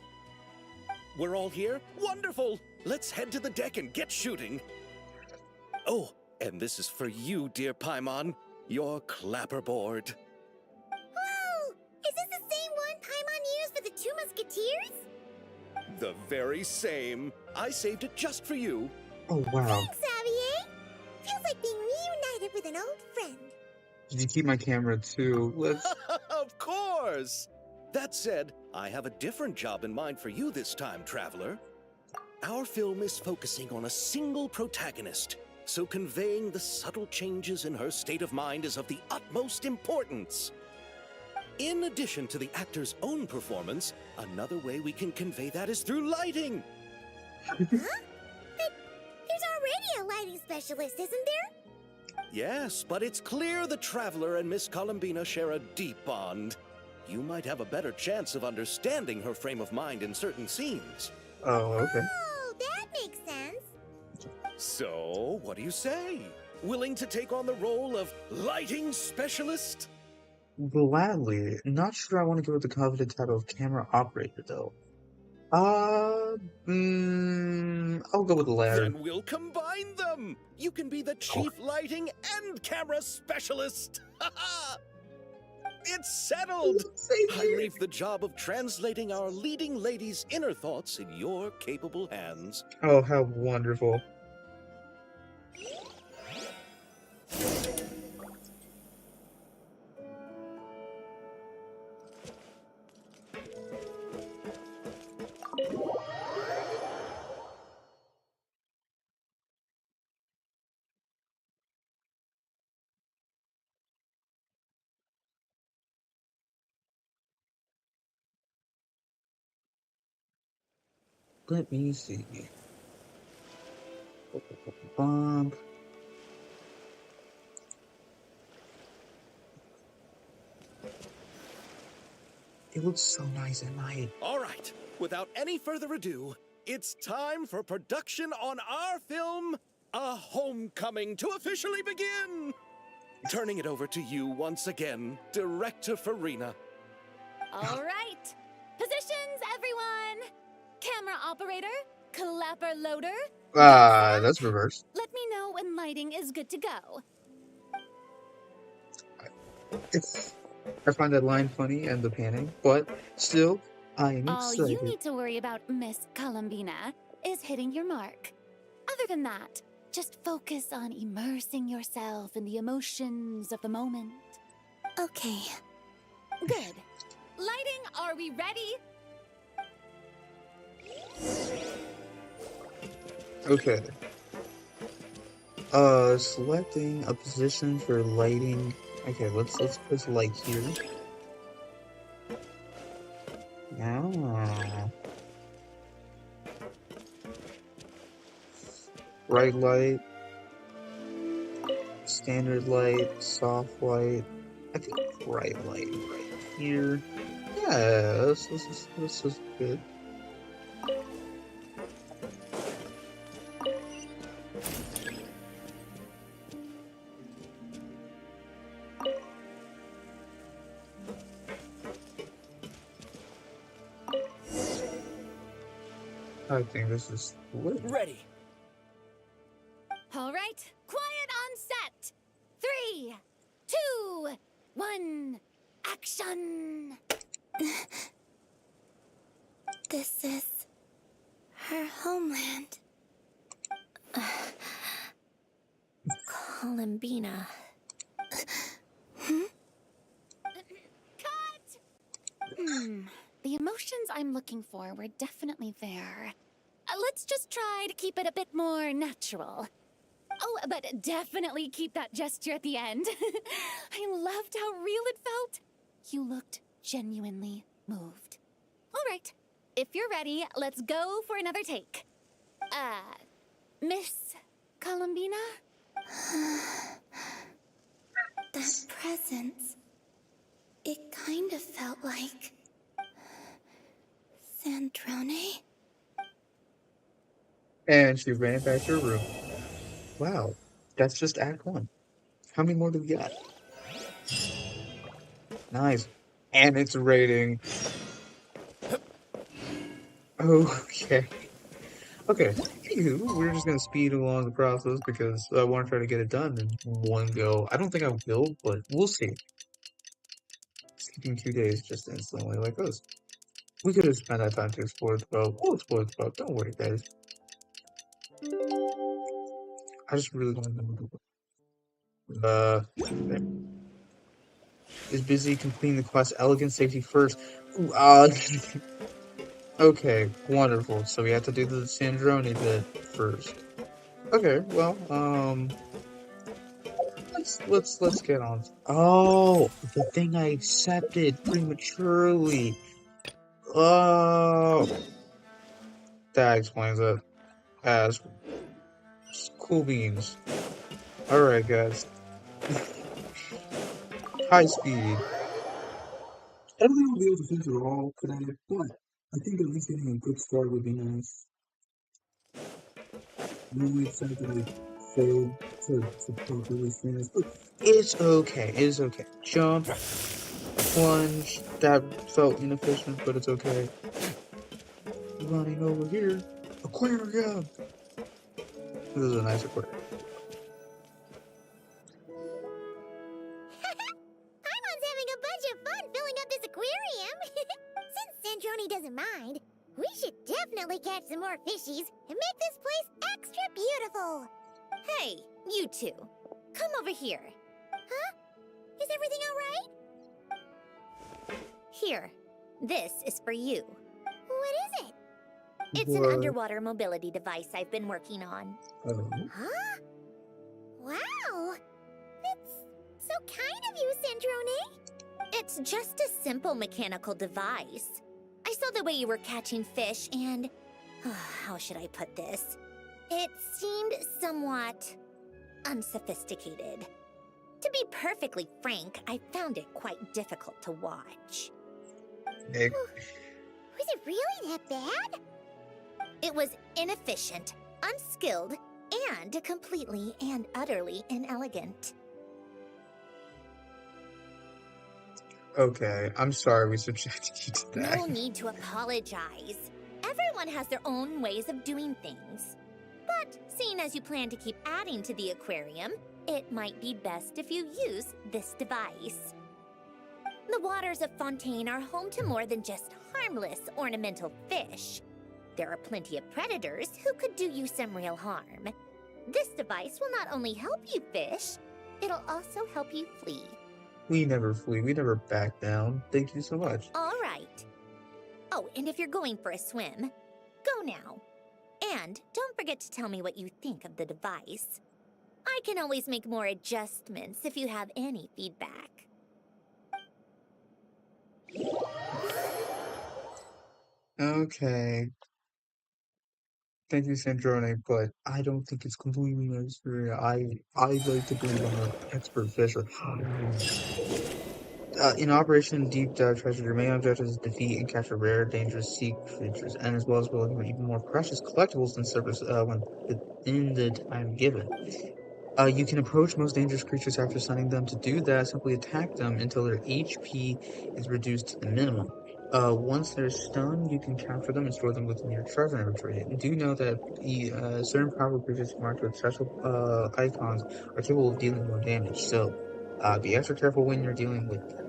We're all here? Wonderful! Let's head to the deck and get shooting. Oh, and this is for you, dear Paimon, your clapperboard. Musketeers? The very same. I saved it just for you. Oh, wow. Thanks, Xavier. Feels like being reunited with an old friend. Did you keep my camera too? Let's. Of course! That said, I have a different job in mind for you this time, traveler. Our film is focusing on a single protagonist, so conveying the subtle changes in her state of mind is of the utmost importance. In addition to the actor's own performance, another way we can convey that is through lighting. Huh? But there's already a lighting specialist, isn't there? Yes, but it's clear the traveler and Miss Columbina share a deep bond. You might have a better chance of understanding her frame of mind in certain scenes. Oh, okay. Oh, that makes sense. So, what do you say? Willing to take on the role of lighting specialist? Gladly. Not sure I want to go with the coveted title of camera operator, though. I'll go with the latter. Then we'll combine them! You can be the chief lighting and camera specialist! It's settled! I leave the job of translating our leading lady's inner thoughts in your capable hands. Oh, how wonderful. Let me see. Bump. It looks so nice at night. All right, without any further ado, it's time for production on our film, A Homecoming, to officially begin! Turning it over to you once again, Director Farina. All right. Positions, everyone. Camera operator, clapper loader. That's reverse. Let me know when lighting is good to go. I find that line funny and the panning, but still, I am All excited. you need to worry about, Miss Columbina, is hitting your mark. Other than that, just focus on immersing yourself in the emotions of the moment. Okay. Good. Lighting, are we ready? Okay. Selecting a position for lighting. Okay, let's put light here. Yeah. Bright light, standard light, soft light. I think bright light right here. Yeah, this is good. I think this is lit. Ready. All right, quiet on set. 3, 2, 1, action. This is her homeland. Columbina. Cut! The emotions I'm looking for were definitely there. Let's just try to keep it a bit more natural. Oh, but definitely keep that gesture at the end. I loved how real it felt. You looked genuinely moved. All right, if you're ready, let's go for another take. Miss Columbina? That presence. It kind of felt like Sandrone. And she ran back to her room. Wow, that's just Act 1. How many more do we got? Nice. And it's rating. Okay. Okay. Anywho, we're just gonna speed along the process because I want to try to get it done in one go. I don't think I will, but we'll see. Skipping 2 days just instantly like this. We could have spent that time to explore the boat. We'll explore the boat. Don't worry, guys. I just really want to know. Okay. Is busy completing the quest. Elegant safety first. Ooh, okay, wonderful. So we have to do the Sandroni bit first. Okay, well, let's get on. Oh, the thing I accepted prematurely. Oh, that explains it. As cool beans. All right, guys. High speed. I don't think I'll be able to finish it all today, but I think at least getting a good start would be nice. Really upset that I failed to properly finish, but it's okay. It's okay. Jump, plunge. That felt inefficient, but it's okay. Running over here. Aquarium. This is a nice aquarium. Paimon's having a bunch of fun filling up this aquarium. Since Sandroni doesn't mind, we should definitely catch some more fishies and make this place extra beautiful. Hey, you two. Come over here. Huh? Is everything all right? Here. This is for you. What is it? It's an What? underwater mobility device I've been working on. Huh? Wow! That's so kind of you, Sandrone. It's just a simple mechanical device. I saw the way you were catching fish and... how should I put this? It seemed somewhat unsophisticated. To be perfectly frank, I found it quite difficult to watch. Nick. Was it really that bad? It was inefficient, unskilled, and completely and utterly inelegant. Okay, I'm sorry we subjected you to that. No need to apologize. Everyone has their own ways of doing things. But seeing as you plan to keep adding to the aquarium, it might be best if you use this device. The waters of Fontaine are home to more than just harmless ornamental fish. There are plenty of predators who could do you some real harm. This device will not only help you fish, it'll also help you flee. We never flee. We never back down. Thank you so much. All right. Oh, and if you're going for a swim, go now. And don't forget to tell me what you think of the device. I can always make more adjustments if you have any feedback. Okay. Thank you, Sandrone, but I don't think it's completely necessary. I like to believe I'm an expert fisher. In Operation Deep Dive Treasure, your main objective is to defeat and capture rare, dangerous sea creatures, and as well as building even more precious collectibles than surface when in the time given. You can approach most dangerous creatures after stunning them. To do that, simply attack them until their HP is reduced to the minimum. Once they're stunned, you can capture them and store them within your treasure inventory. Do know that the certain powerful creatures marked with special icons are capable of dealing more damage, so be extra careful when you're dealing with them.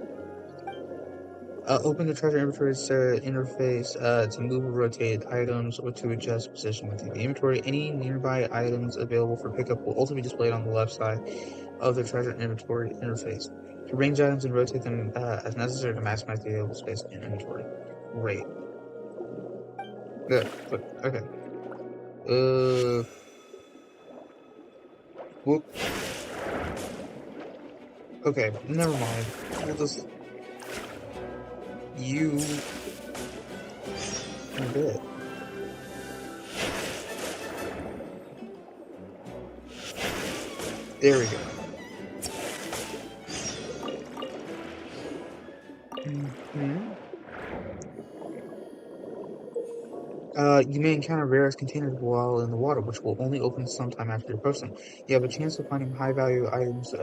Open the treasure inventory interface to move or rotate items or to adjust position within the inventory. Any nearby items available for pickup will also be displayed on the left side of the treasure inventory interface. Arrange items and rotate them as necessary to maximize the available space in inventory. Great. Good. Okay. Whoop. Okay, never mind. We'll just... You... a bit. There we go. You may encounter various containers while in the water, which will only open sometime after you approach them. You have a chance of finding high-value items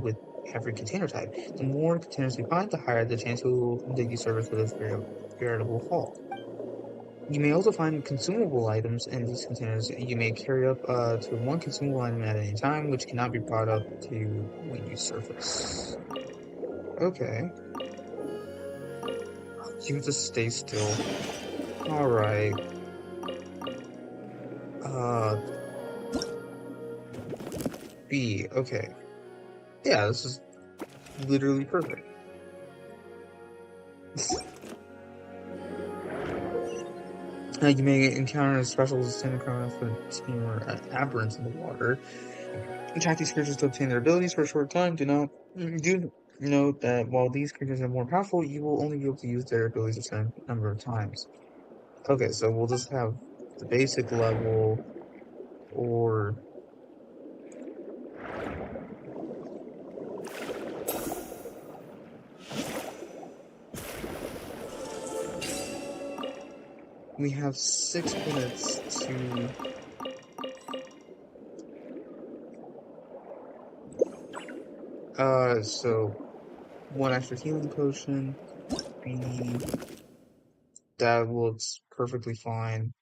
with every container type. The more containers you find, the higher the chance that you service with a veritable haul. You may also find consumable items in these containers. You may carry up to one consumable item at any time, which cannot be brought up to when you surface. Okay. You have to stay still. Alright. B. Okay. Yeah, this is literally perfect. You may encounter a special synchronous for team or aberrants in the water. Attack these creatures to obtain their abilities for a short time. Do note that while these creatures are more powerful, you will only be able to use their abilities a certain number of times. Okay, so we'll just have the basic level, or we have 6 minutes to so one extra healing potion. B, that looks perfectly fine.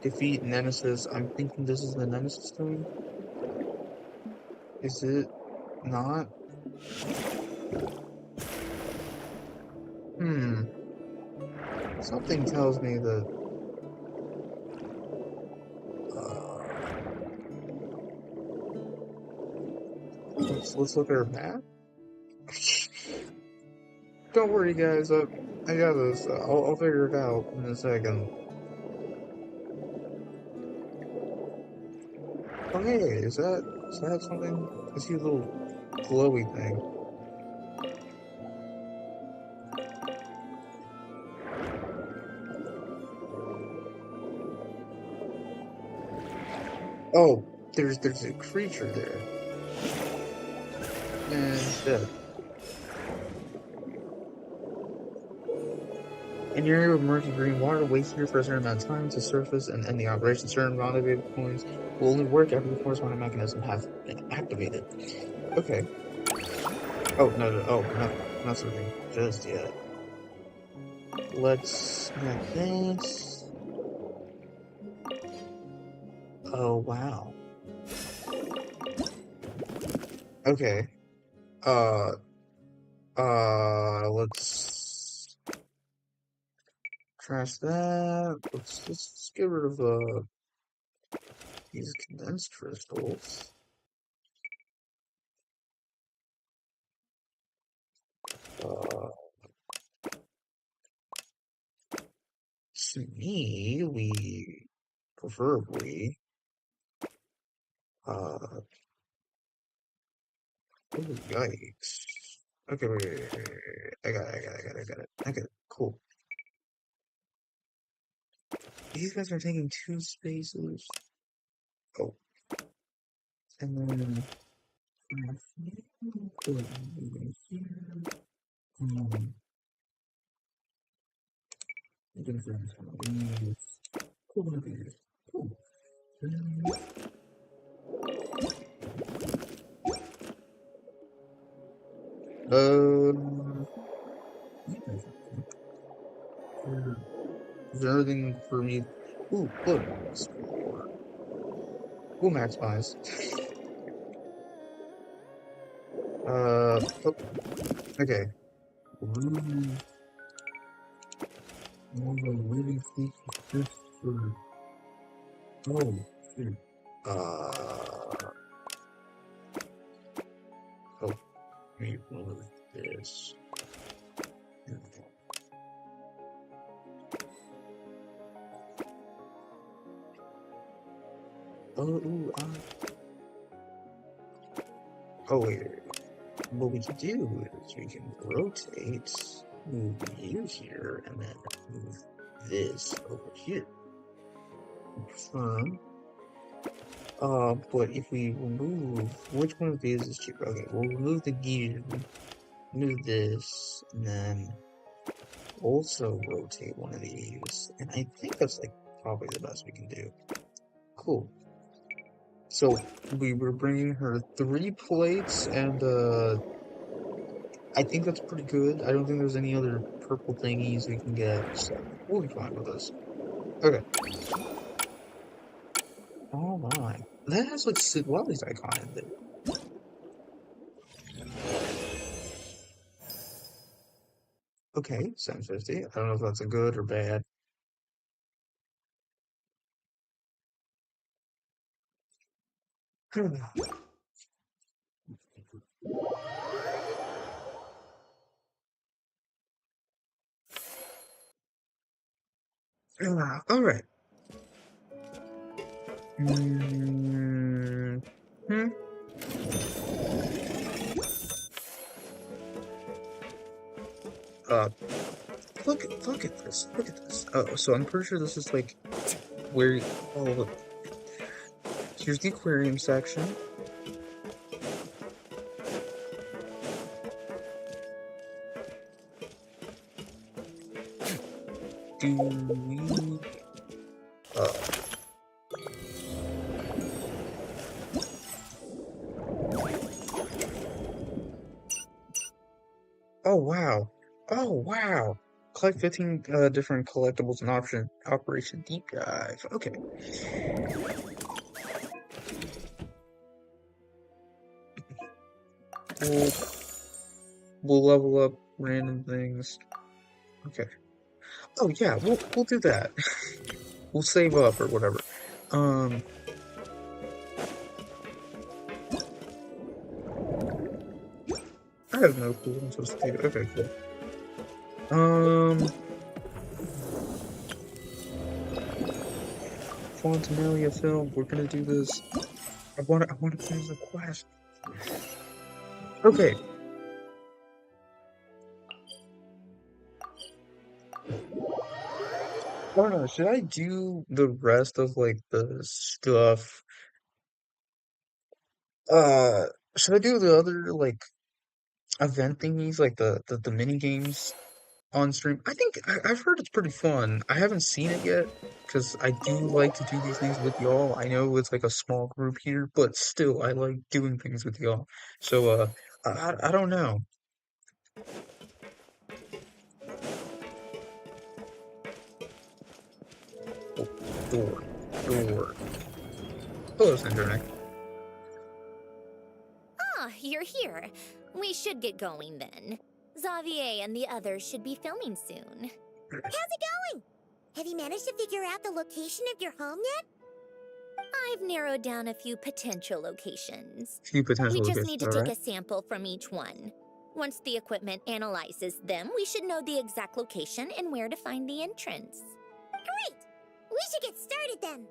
Defeat Nemesis. I'm thinking this is the Nemesis thing. Is it not? Hmm. Something tells me that. Let's look at our map. Don't worry, guys. I got this. I'll figure it out in a second. Oh hey, is that something? I see a little glowy thing. Oh, there's a creature there. And it's dead. In your area with murky green water, wait here for a certain amount of time to surface and end the operation. Certain rendezvous points will only work after the corresponding mechanism has been activated. Okay. Oh, no. Oh, not surfing just yet. Let's get this. Oh, wow. Okay. Let's trash that. Let's just get rid of these condensed crystals. To me, we preferably oh, yikes. Okay, wait. I got it. Okay, cool. These guys are taking 2 spaces. Oh, and then um, is there anything for me? Ooh, look. Ooh, max buys. Oh, okay. Oh, shoot. Oh, me remove this. Oh, ooh, oh, wait. What we can do is we can rotate, move you here, and then move this over here. Confirm. But if we remove, which one of these is cheaper? Okay, we'll remove the gear, move this, and then also rotate one of these. And I think that's like probably the best we can do. Cool. So we were bringing her 3 plates, and I think that's pretty good. I don't think there's any other purple thingies we can get, so we'll be fine with this. Okay. Oh my. That has like Sid Welly's icon in there. Okay, 750. I don't know if that's a good or bad. All right. Mm, hmm. Uh, look at this. Look at this. So I'm pretty sure this is like where. Oh, look. Here's the aquarium section. Do we? Uh, oh wow. Oh wow. Collect 15 different collectibles and Operation Deep Dive. Okay. We'll we'll level up random things. Okay. Oh yeah, we'll do that. We'll save up or whatever. Um, I have no clue what I'm supposed to do. Okay, cool. Um, Fontanella film. We're gonna do this. I want to finish the quest. Okay. I don't know. Should I do the rest of like the stuff? Uh, should I do the other like event thingies, like the mini games on stream? I've heard it's pretty fun. I haven't seen it yet because I do like to do these things with y'all. I know it's like a small group here, but still, I like doing things with y'all. So, I don't know. Oh, door, door. Hello, Cinderneck. Ah, you're here. We should get going then. Xavier and the others should be filming soon. How's it going? Have you managed to figure out the location of your home yet? I've narrowed down a few potential locations. Few We potential just locations. need to All take right. a sample from each one. Once the equipment analyzes them, we should know the exact location and where to find the entrance. Great! We should get started then.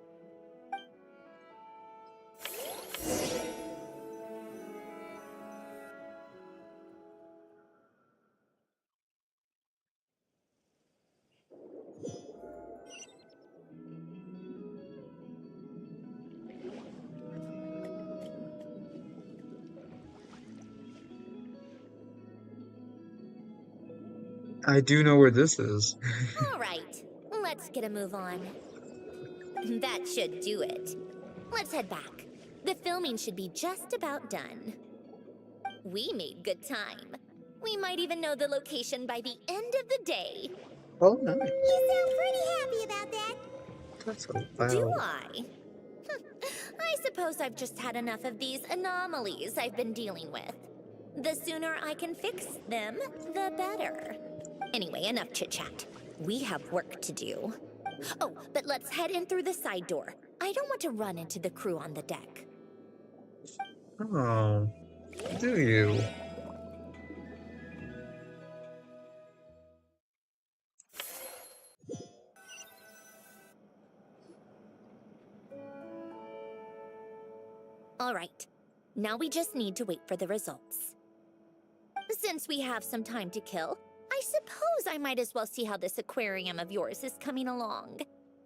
I do know where this is. All right, let's get a move on. That should do it. Let's head back. The filming should be just about done. We made good time. We might even know the location by the end of the day. Oh, nice. You sound pretty happy about that. That's so Do loud. I? I suppose I've just had enough of these anomalies I've been dealing with. The sooner I can fix them, the better. Anyway, enough chit-chat. We have work to do. Oh, but let's head in through the side door. I don't want to run into the crew on the deck. Oh, do you? All right, now we just need to wait for the results. Since we have some time to kill, I suppose I might as well see how this aquarium of yours is coming along.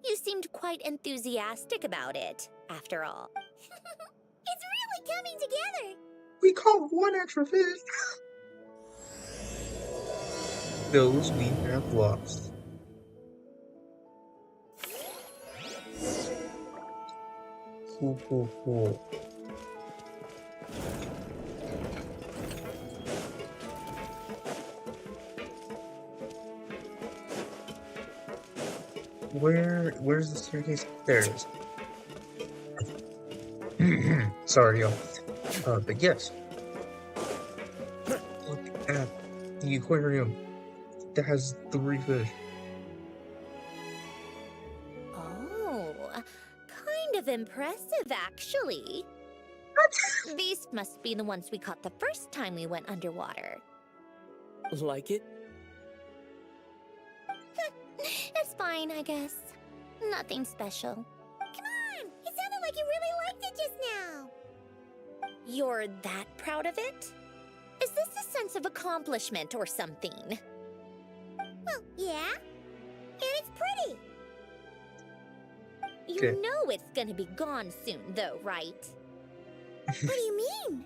You seemed quite enthusiastic about it, after all. It's really coming together. We caught one extra fish. Those we have lost. Cool, cool, cool. Where's the staircase? There it is. Sorry, y'all. But yes, look at the aquarium that has three fish. Oh, kind of impressive, actually. These must be the ones we caught the first time we went underwater. Like it? It's fine, I guess. Nothing special. Come on! It sounded like you really liked it just now. You're that proud of it? Is this a sense of accomplishment or something? Well, yeah. And it's pretty. You Okay. know it's gonna be gone soon, though, right? What do you mean?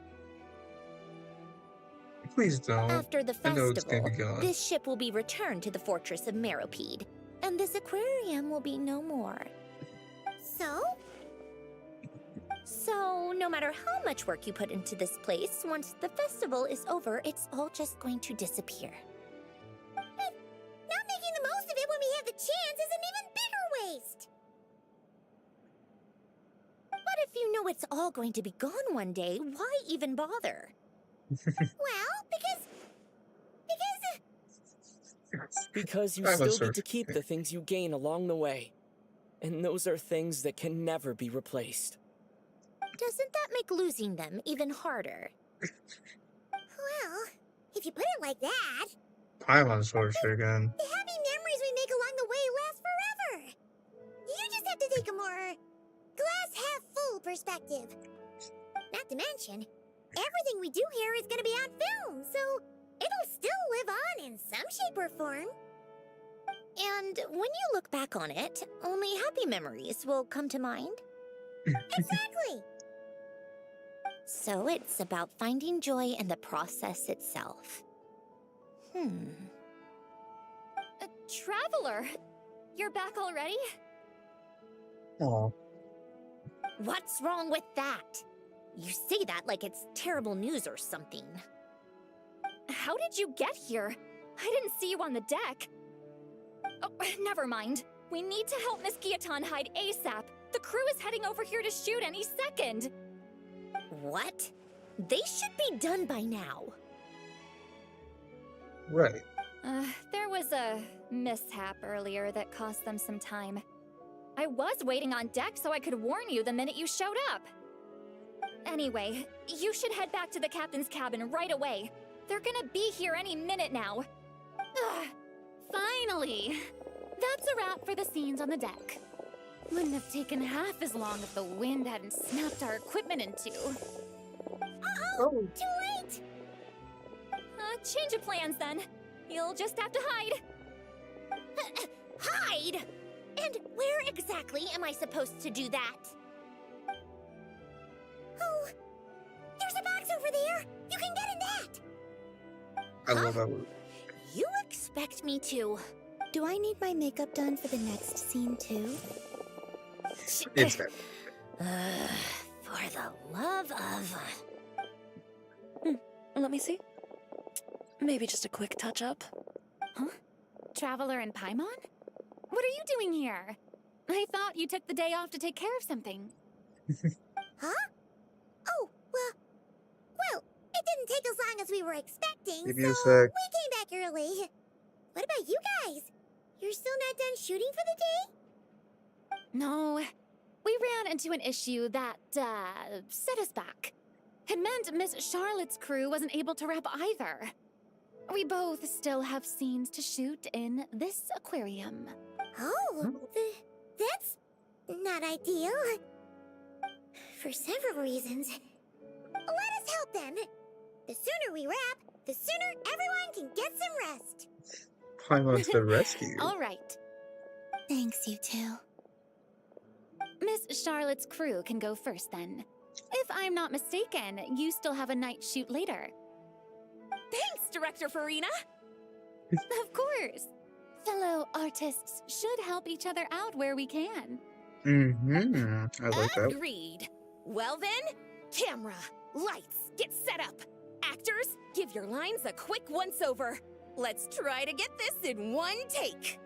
Please don't. After the I know it's gonna festival, be gone. this ship will be returned to the fortress of Meropede, and this aquarium will be no more. So? So, no matter how much work you put into this place, once the festival is over, it's all just going to disappear. Not making the most of it when we have the chance is an even bigger waste. But if you know it's all going to be gone one day, why even bother? Well, because Because you I'm a still get surfer. to keep the things you gain along the way. And those are things that can never be replaced. Doesn't that make losing them even harder? well, if you put it like that, I'm on sorcerer again. the happy memories we make along the way last forever. You just have to take a more glass half full perspective. Not to mention, everything we do here is going to be on film, so it'll still live on in some shape or form. And when you look back on it, only happy memories will come to mind. Exactly. So it's about finding joy in the process itself. Traveler, you're back already? Aw. What's wrong with that? You say that like it's terrible news or something. How did you get here? I didn't see you on the deck. Oh, never mind. We need to help Miss Guillotin hide ASAP. The crew is heading over here to shoot any second. What? They should be done by now. Right. There was a mishap earlier that cost them some time. I was waiting on deck so I could warn you the minute you showed up. Anyway, you should head back to the captain's cabin right away. They're gonna be here any minute now. Ugh, finally! That's a wrap for the scenes on the deck. Wouldn't have taken half as long if the wind hadn't snapped our equipment in two. Oh. Too late. Change of plans then. You'll just have to hide. Hide? And where exactly am I supposed to do that? Oh, there's a box over there. You can get in that. I love that word. You expect me to... Do I need my makeup done for the next scene too? It's that. For the love of... Let me see. Maybe just a quick touch-up. Traveler and Paimon? What are you doing here? I thought you took the day off to take care of something. Huh? Oh, well, it didn't take as long as we were expecting, Give me a so sec. we came back early. What about you guys? You're still not done shooting for the day? No, we ran into an issue that, set us back. It meant Miss Charlotte's crew wasn't able to wrap either. We both still have scenes to shoot in this aquarium. Oh, that's not ideal. For several reasons. Let us help then. The sooner we wrap, the sooner everyone can get some rest. Paimon to the rescue. All right. Thanks, you two. Miss Charlotte's crew can go first then. If I'm not mistaken, you still have a night shoot later. Thanks, Director Farina! Of course. Fellow artists should help each other out where we can. Mm-hmm. I like that. Agreed. Well then, camera, lights, get set up. Actors, give your lines a quick once-over. Let's try to get this in one take.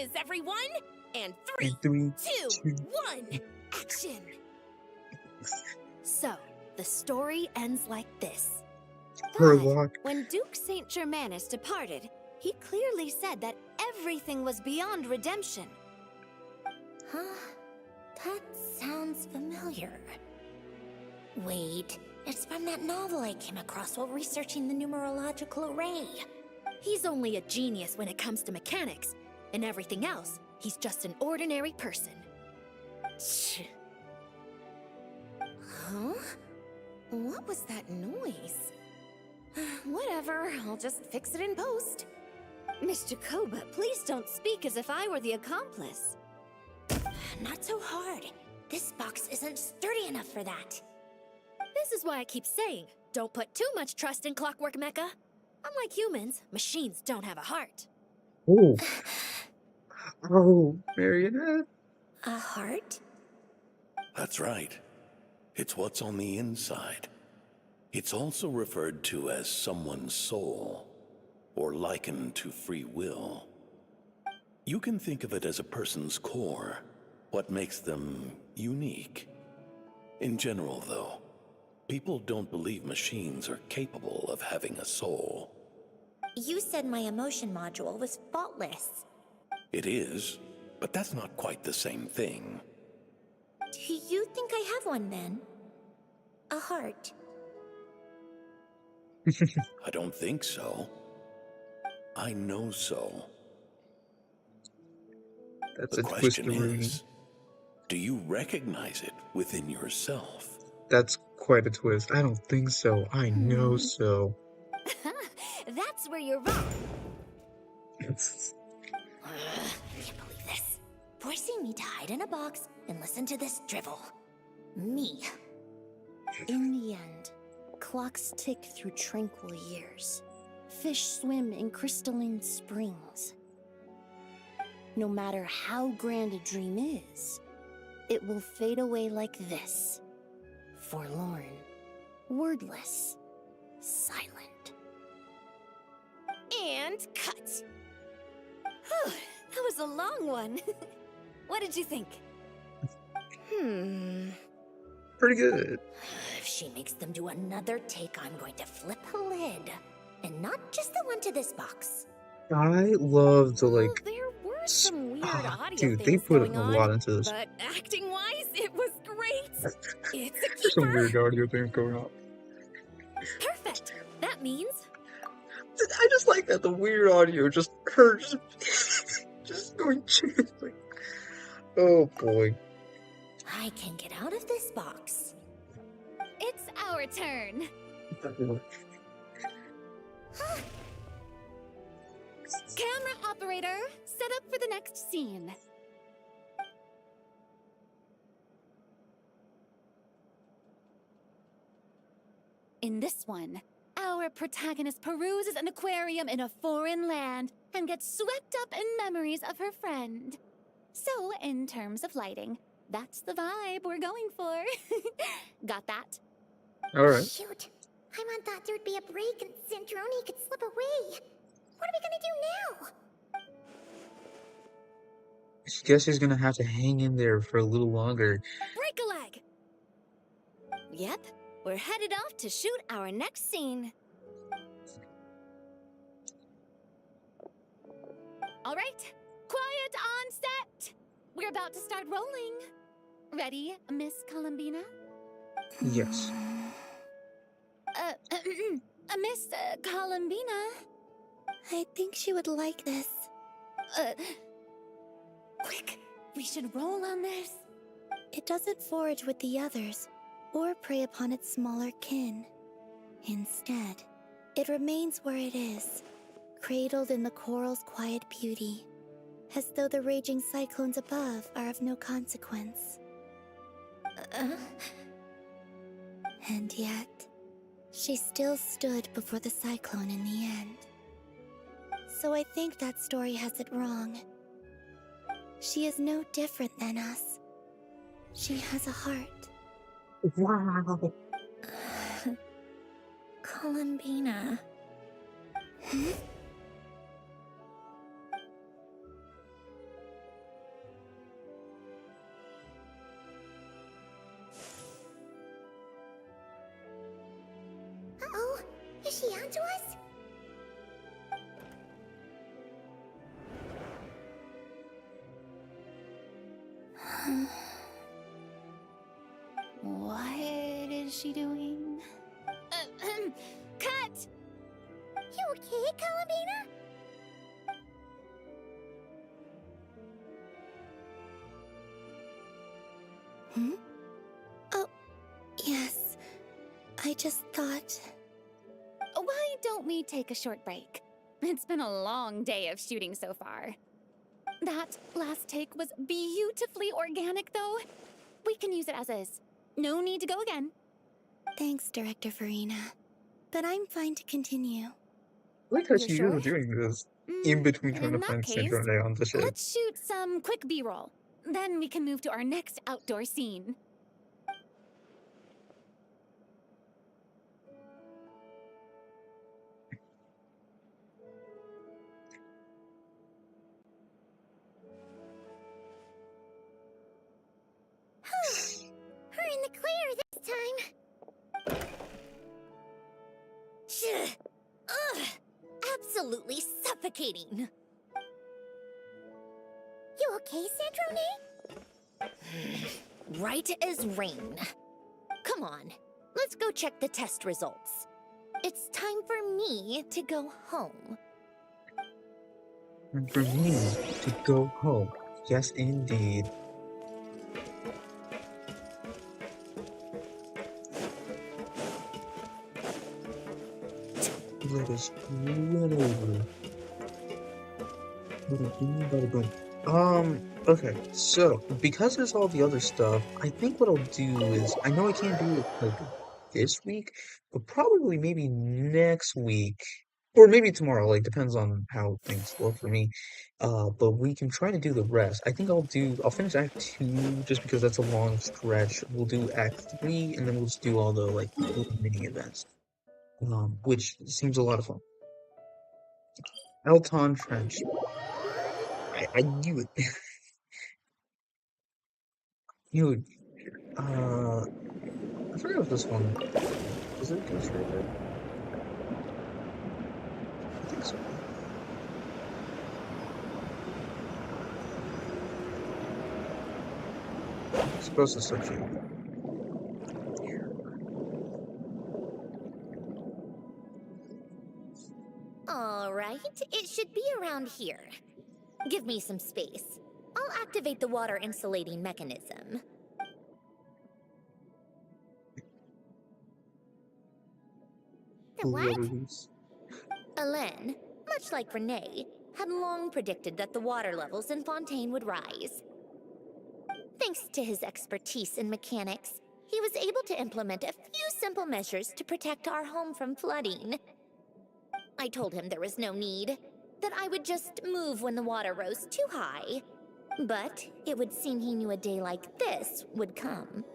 is, everyone! And three, And three, two, two, one, action! So, the story ends like this. her But lock. when Duke St. Germanus departed, he clearly said that everything was beyond redemption. Huh? That sounds familiar. Wait, it's from that novel I came across while researching the numerological array. He's only a genius when it comes to mechanics, and everything else, he's just an ordinary person. Huh? What was that noise? Whatever, I'll just fix it in post. Miss Jacoba, please don't speak as if I were the accomplice. Not so hard. This box isn't sturdy enough for that. This is why I keep saying, don't put too much trust in Clockwork Mecha. Unlike humans, machines don't have a heart. Oh, oh, Marionette. A heart? That's right. It's what's on the inside. It's also referred to as someone's soul, or likened to free will. You can think of it as a person's core, what makes them unique. In general, though, people don't believe machines are capable of having a soul. You said my emotion module was faultless. It is, but that's not quite the same thing. Do you think I have one then? A heart? I don't think so. I know so. That's The a question twisteroonie. is, do you recognize it within yourself? That's quite a twist. I don't think so. I know so. That's where you're wrong. Can't believe this. Forcing me to hide in a box and listen to this drivel. Me. In the end, clocks tick through tranquil years. Fish swim in crystalline springs. No matter how grand a dream is, it will fade away like this. Forlorn, wordless, silent. And cut. Whew, that was a long one. What did you think? Pretty good. If she makes them do another take, I'm going to flip a lid. And not just the one to this box. I love the Well, like. there were some weird audio Dude, they things put going a on, lot into this. but acting-wise, it was great. It's a There's some keeper. weird audio things going on. Perfect. That means I just like that the weird audio just her just going like, oh boy. I can get out of this box. It's our turn. Camera operator, set up for the next scene. In this one, our protagonist peruses an aquarium in a foreign land and gets swept up in memories of her friend. So, in terms of lighting, that's the vibe we're going for. Got that? Alright. Shoot. I thought there'd be a break and Zandroni could slip away. What are we gonna do now? I guess he's gonna have to hang in there for a little longer. Break a leg! Yep, we're headed off to shoot our next scene. All right, quiet on set. We're about to start rolling. Ready, Miss Columbina? Yes. Miss Columbina? I think she would like this. Quick, we should roll on this. It doesn't forage with the others, or prey upon its smaller kin. Instead, it remains where it is, cradled in the coral's quiet beauty, as though the raging cyclones above are of no consequence. And yet, she still stood before the cyclone in the end. So I think that story has it wrong. She is no different than us. She has a heart. Wow. Columbina. Is she onto us? What is she doing? Cut! You okay, Columbina? Hmm? Oh, yes. I just thought... Why don't we take a short break? It's been a long day of shooting so far. That last take was beautifully organic, though. We can use it as is. No need to go again. Thanks, Director Farina. But I'm fine to continue. I like how You're she's sure? doing this in between trying to In that find case, Syndrome Day on the ship. let's shoot some quick B-roll. Then we can move to our next outdoor scene. We're in the clear this time. Shh. Ugh. Absolutely suffocating. You okay, Sandrone? Right as rain. Come on, let's go check the test results. It's time for me to go home. And for me to go home. Yes, indeed. Let us run over. Bada boom. Okay, so because there's all the other stuff, I think what I'll do is I know I can't do it like this week, but probably maybe next week. Or maybe tomorrow, like depends on how things look for me. But we can try to do the rest. I think I'll finish Act 2 just because that's a long stretch. We'll do Act 3 and then we'll just do all the like little mini events. Which seems a lot of fun. Elton Trench. I knew it. Knew it. I forgot if this one was it Ghost Rider? I think so. I'm supposed to search it. All right, it should be around here. Give me some space. I'll activate the water insulating mechanism. The what? Alain, much like Renee, had long predicted that the water levels in Fontaine would rise. Thanks to his expertise in mechanics, he was able to implement a few simple measures to protect our home from flooding. I told him there was no need, that I would just move when the water rose too high. But it would seem he knew a day like this would come.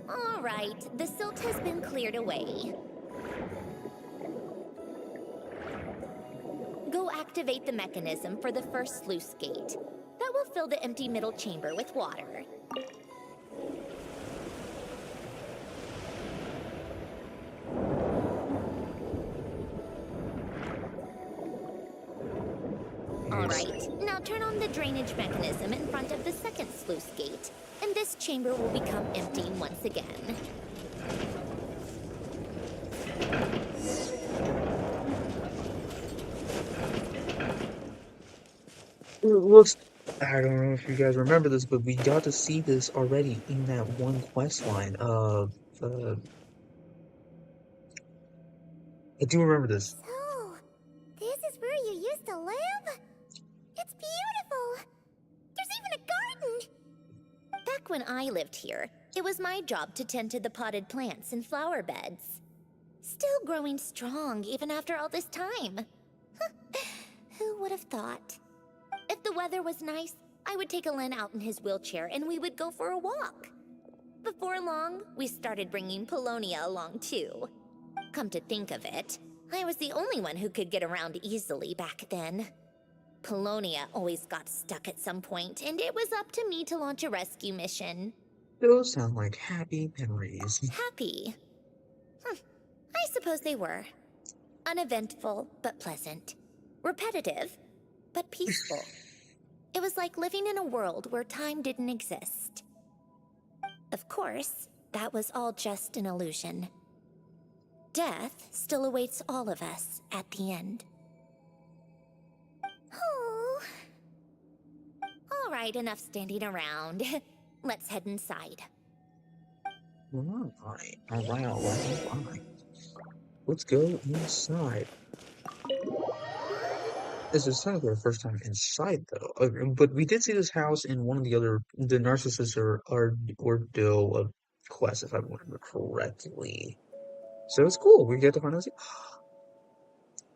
All right, the silt has been cleared away. Go activate the mechanism for the first sluice gate. That will fill the empty middle chamber with water. All right, now turn on the drainage mechanism in front of the second sluice gate, and this chamber will become empty once again. Looks, I don't know if you guys remember this, but we got to see this already in that one quest line. I do remember this. So, this is where you used to live? It's beautiful. There's even a garden. Back when I lived here, it was my job to tend to the potted plants and flower beds. Still growing strong even after all this time. Who would have thought? If the weather was nice, I would take Alain out in his wheelchair and we would go for a walk. Before long, we started bringing Polonia along too. Come to think of it, I was the only one who could get around easily back then. Polonia always got stuck at some point, and it was up to me to launch a rescue mission. Those sound like happy memories. Happy? I suppose they were. Uneventful, but pleasant. Repetitive, but peaceful. It was like living in a world where time didn't exist. Of course, that was all just an illusion. Death still awaits all of us at the end. Oh. All right, enough standing around. Let's head inside. Alright, alright. Let's go inside. This is kind of our first time inside, though. But we did see this house in one of the Narcissus or Dill quests, if I remember correctly. So it's cool. We get to find out.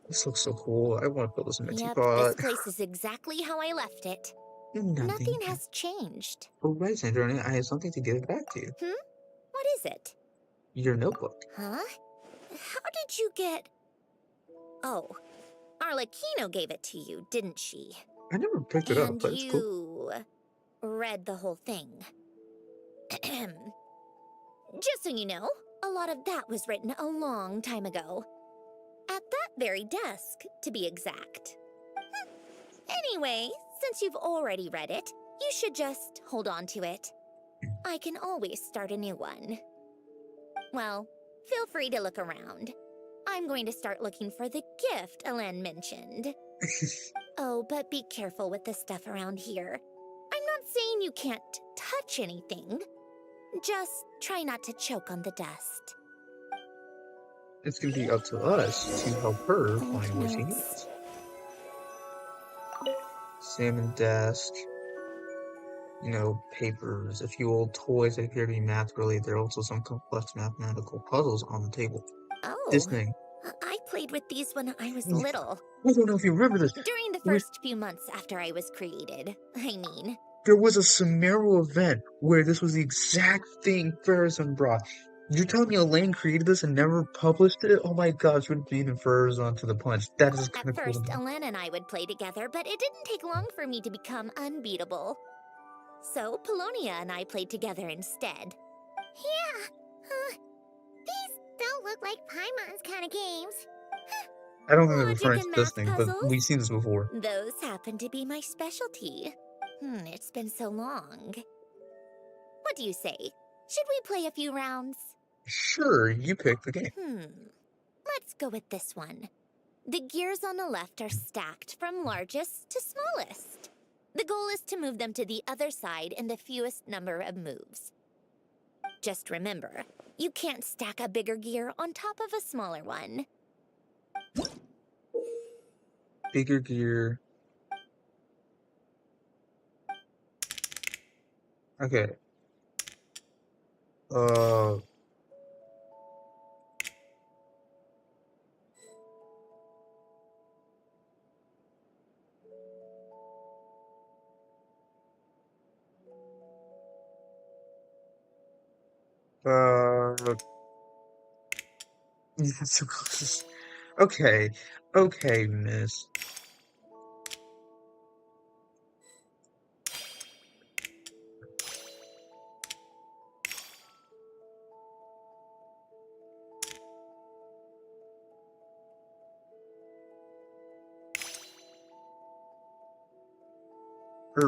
This looks so cool. I want to build this in my Yep, this teapot. place is exactly how I left it. Nothing. Nothing has changed. Oh, right, Sandra. I have something to give it back to you. What is it? Your notebook. Huh? How did you get... Oh, Arlecchino gave it to you, didn't she? I never picked it up, And but it's cool. you... read the whole thing. Just so you know, a lot of that was written a long time ago. At that very desk, to be exact. Anyway, since you've already read it, you should just hold on to it. I can always start a new one. Well, feel free to look around. I'm going to start looking for the gift Elen mentioned. Oh, but be careful with the stuff around here. I'm not saying you can't touch anything. Just try not to choke on the dust. It's gonna be up to us to help her find what she Banknotes. needs. Salmon desk. Papers, a few old toys that appear to be math related. There are also some complex mathematical puzzles on the table. This Oh, thing. I played with these when I was I little. don't know if you remember this. During the first few months after I was created, I mean. There was a Summer event where this was the exact thing Farazan brought. You're telling me Elaine created this and never published it? Oh my gosh, would beating Farazan to the punch. That is kind At of cool to first, me. Elen and I would play together, but it didn't take long for me to become unbeatable. So, Polonia and I played together instead. Yeah. These don't look like Paimon's kind of games. I don't think they're Logic referring to and this math thing, but puzzles? we've seen this before. Those happen to be my specialty. It's been so long. What do you say? Should we play a few rounds? Sure, you pick the game. Let's go with this one. The gears on the left are stacked from largest to smallest. The goal is to move them to the other side in the fewest number of moves. Just remember, you can't stack a bigger gear on top of a smaller one. Bigger gear. Okay. Uh, uh, yeah, so close. Okay, okay, miss. Er,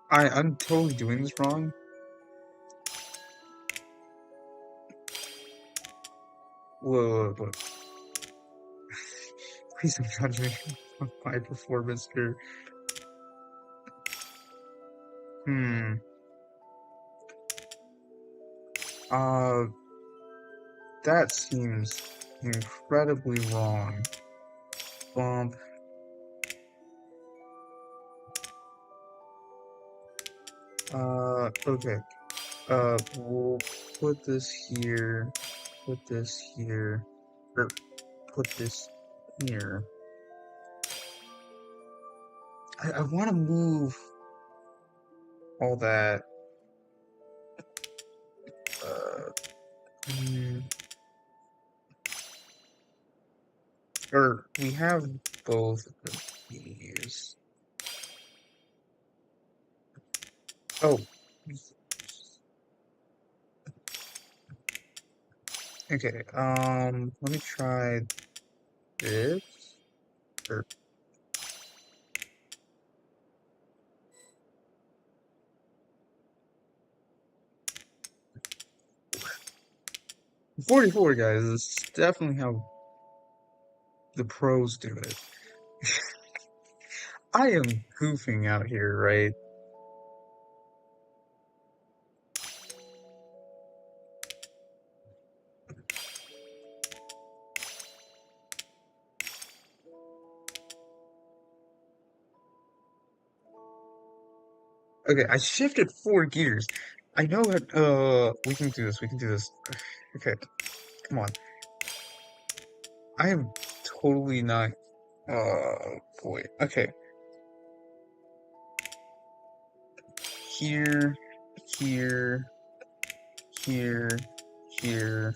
I'm totally doing this wrong. Whoa. Please don't judge me on my performance here. Uh, that seems incredibly wrong. Bump. Okay. We'll put this here. put this here, or put this here. I want to move all that. Uh, mm, or we have both of these. Oh, okay. Let me try this. Or, '44, guys. This is definitely how the pros do it. I am goofing out here, right? Okay, I shifted 4 gears. I know that, we can do this, we can do this. Okay, come on. I am totally not, boy. Okay, here, here, here, here,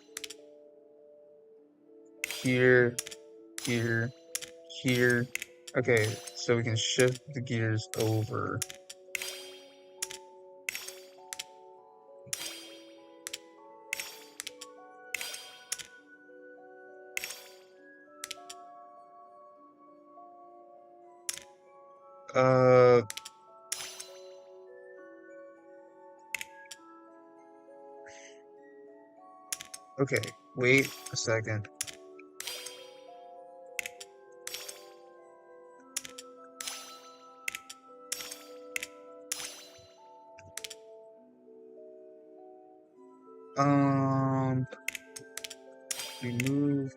here, here, here. Okay, so we can shift the gears over. Uh, okay, wait a second. Um, remove.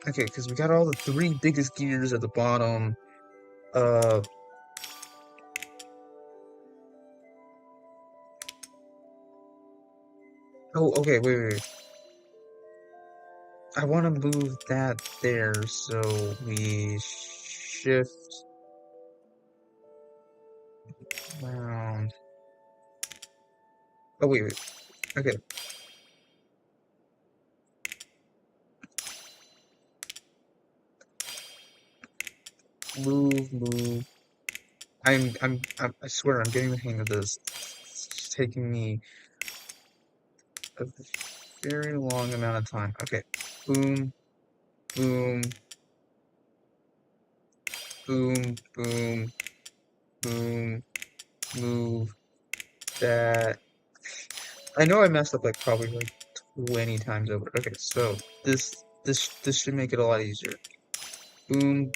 Okay, because we got all the 3 biggest gears at the bottom. Uh, oh, okay, wait. I want to move that there, so we shift around. Oh, wait. Okay, move. I swear, I'm getting the hang of this. It's just taking me a very long amount of time. Okay, boom, boom, boom, boom, move that. I know I messed up like probably like 20 times over. Okay, so this should make it a lot easier. Boom,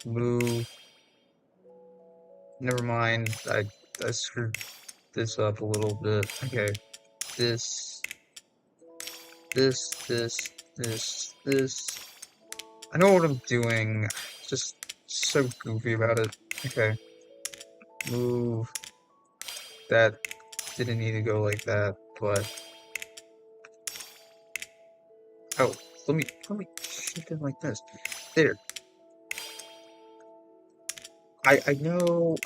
move. Never mind. I screwed this up a little bit. Okay, this, this. I know what I'm doing. Just so goofy about it. Okay, move. That didn't need to go like that, but oh, let me shift it like this. There. I know.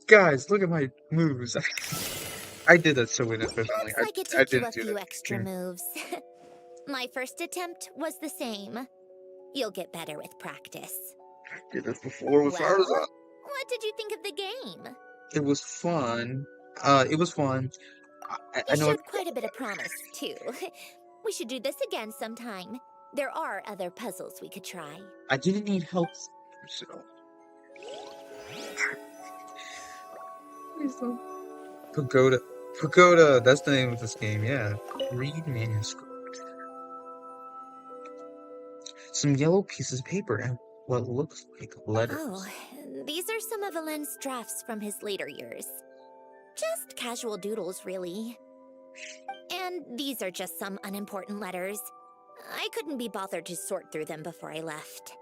Guys, look at my moves. I did that so inefficiently. Looks like it I took you didn't a do few that. extra moves. My first attempt was the same. You'll get better with practice. I did this before with Well, Tarzan. what did you think of the game? It was fun. It was fun. I You know. showed quite a bit of promise, too. We should do this again sometime. There are other puzzles we could try. I didn't need help. So. Please don't. Pagoda. Pagoda. That's the name of this game. Yeah. Read manuscript. Some yellow pieces of paper and what looks like letters. Oh, these are some of Valen's drafts from his later years. Just casual doodles, really. And these are just some unimportant letters. I couldn't be bothered to sort through them before I left.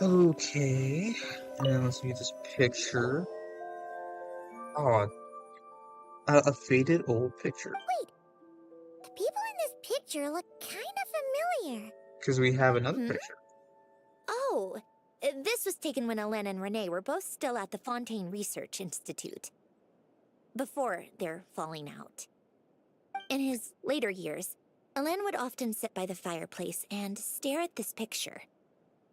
Okay. And then let's view this picture. Oh, a faded old picture. Wait, the people in this picture look kind of familiar. Because we have another picture. Oh, this was taken when Ellen and Renee were both still at the Fontaine Research Institute. Before their falling out. In his later years, Ellen would often sit by the fireplace and stare at this picture,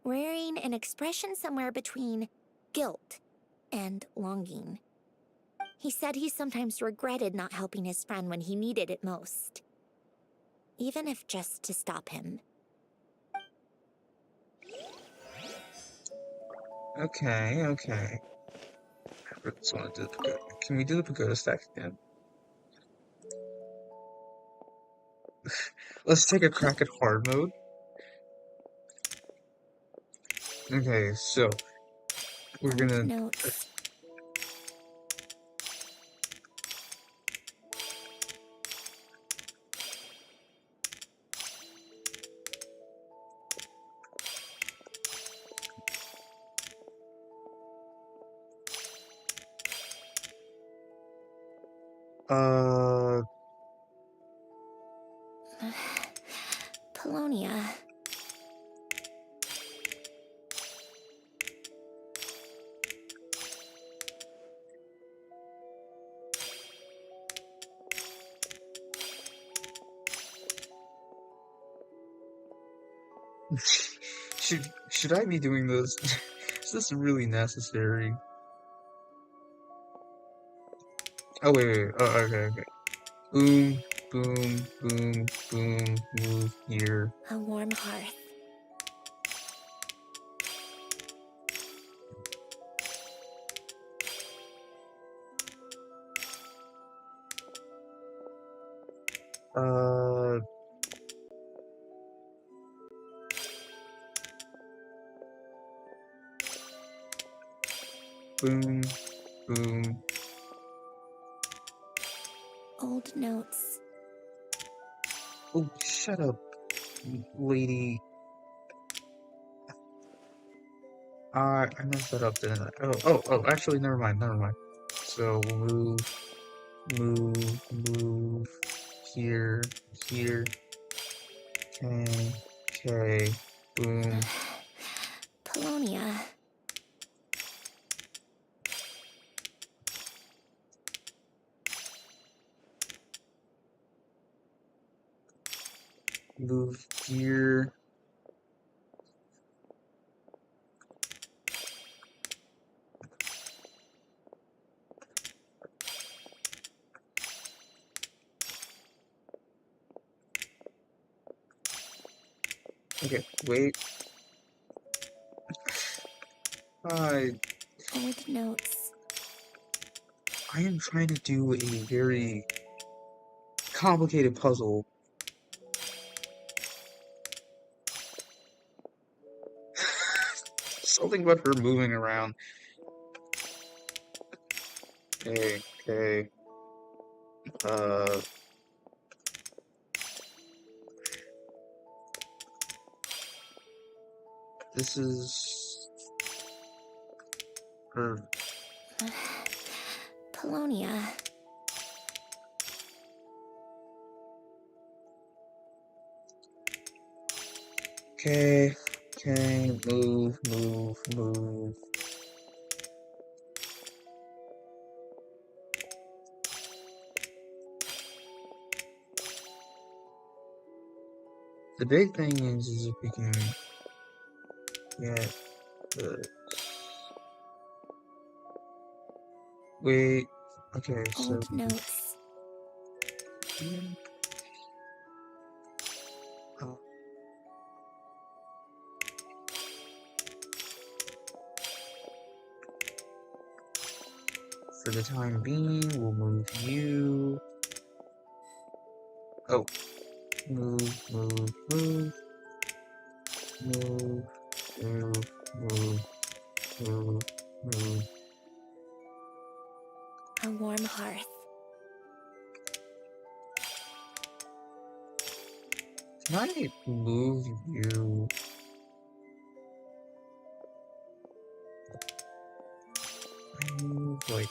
wearing an expression somewhere between guilt and longing. He said he sometimes regretted not helping his friend when he needed it most, even if just to stop him. Okay, okay. I just want to do the pagoda. Can we do the pagoda stack again? Let's take a crack at hard mode. Okay, so we're gonna. Notes. Polonia. Should I be doing this? Is this really necessary? Oh wait. Oh, okay. Boom, boom, boom, boom. Move here. A warm hearth. Uh. Boom, boom. Old notes. Oh, shut up, lady. I messed that up, didn't I? Oh, actually, never mind. So, move, here, okay, boom. Polonia. Move here. Okay, wait. Old notes. I am trying to do a very complicated puzzle. Something about her moving around. Okay. This is her. Polonia. Okay, move. The big thing is if we can get the. Wait. Okay, so. Old notes. For the time being, we'll move you. Oh. Move. A warm hearth. Can I move you? like,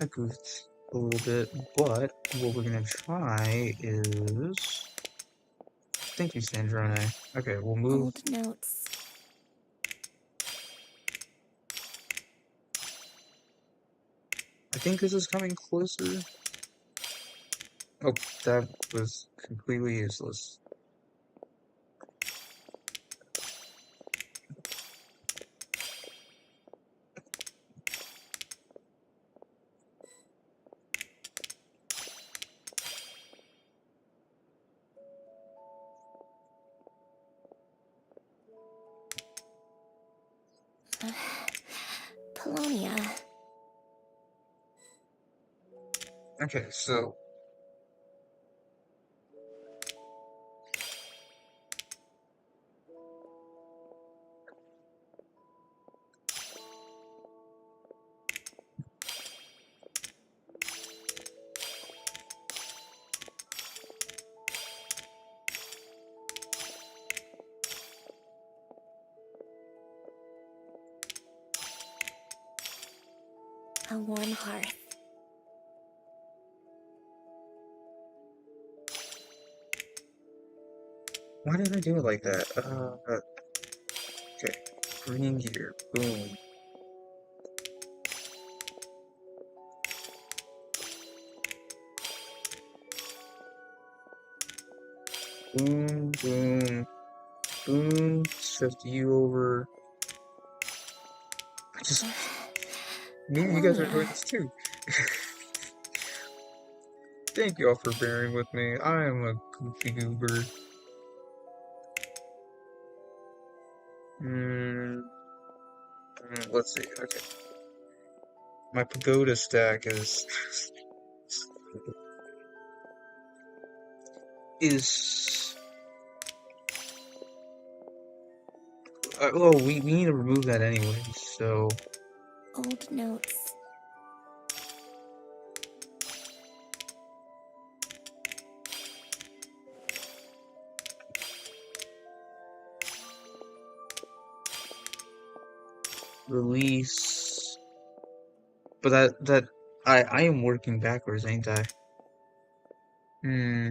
I goofed a little bit, but what we're gonna try is, thank you, Sandrone. Okay, we'll move. Old notes. I think this is coming closer. Oh, that was completely useless. Polonia. Okay, so A warm hearth. why did I do it like that? Okay, green gear, boom. Boom, boom, boom. Shift you over. I just, maybe you guys are doing Polonia. this too. Thank y'all for bearing with me. I am a goofy goober. Let's see. Okay, my pagoda stack is. Oh, we need to remove that anyway. So Old notes. release. But I am working backwards, ain't I? Hmm.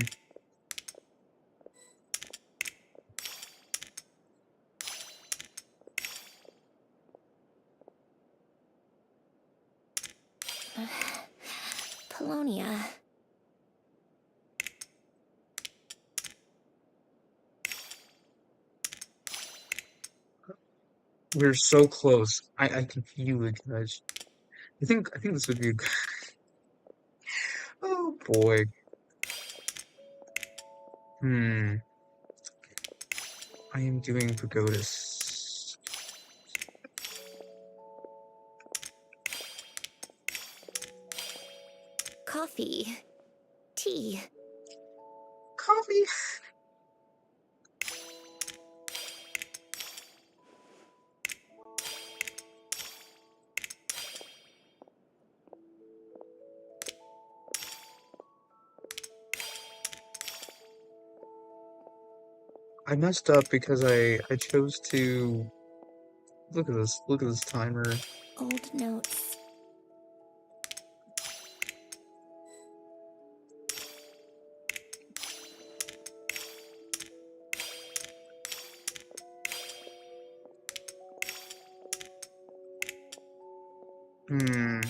Polonia. We're so close. I can feel it, guys. I think this would be a good. Oh boy. Hmm. I am doing pagodas. Coffee. Tea. Coffee. I messed up because I chose to look at this. Look at this timer. Old notes. Hmm.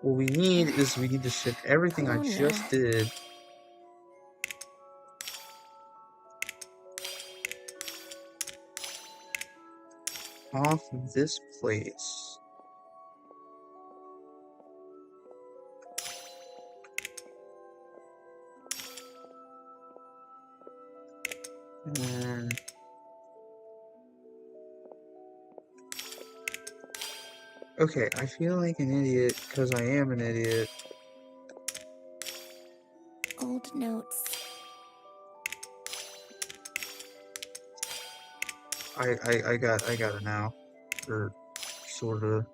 What we need is we need to shift everything I Polonia. just did off of this place. Hmm. Okay, I feel like an idiot because I am an idiot. Old notes. I got it now. Or sorta.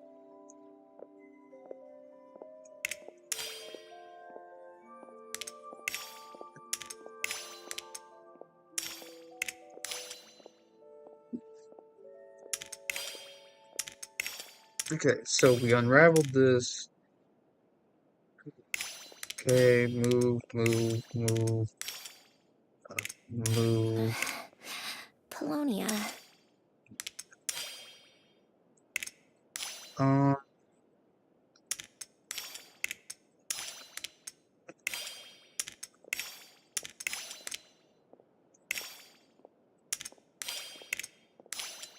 Okay, so we unraveled this. Okay, move. Polonia. Um,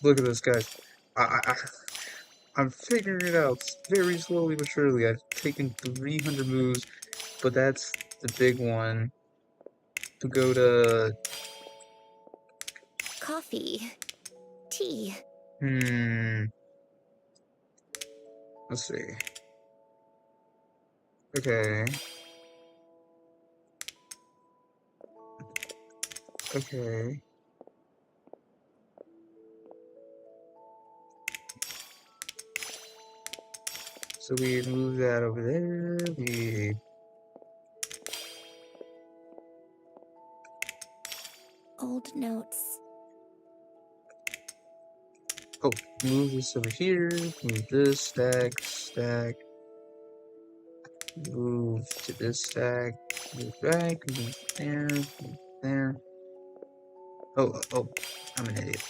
Look at this, guys. I'm figuring it out very slowly but surely. I've taken 300 moves, but that's the big one. To go to, Coffee. Tea. hmm, let's see. Okay, okay. So we move that over there. Old notes. Oh, move this over here. Move this stack. Move to this stack. Move back. Move there. Move there. Oh, I'm an idiot.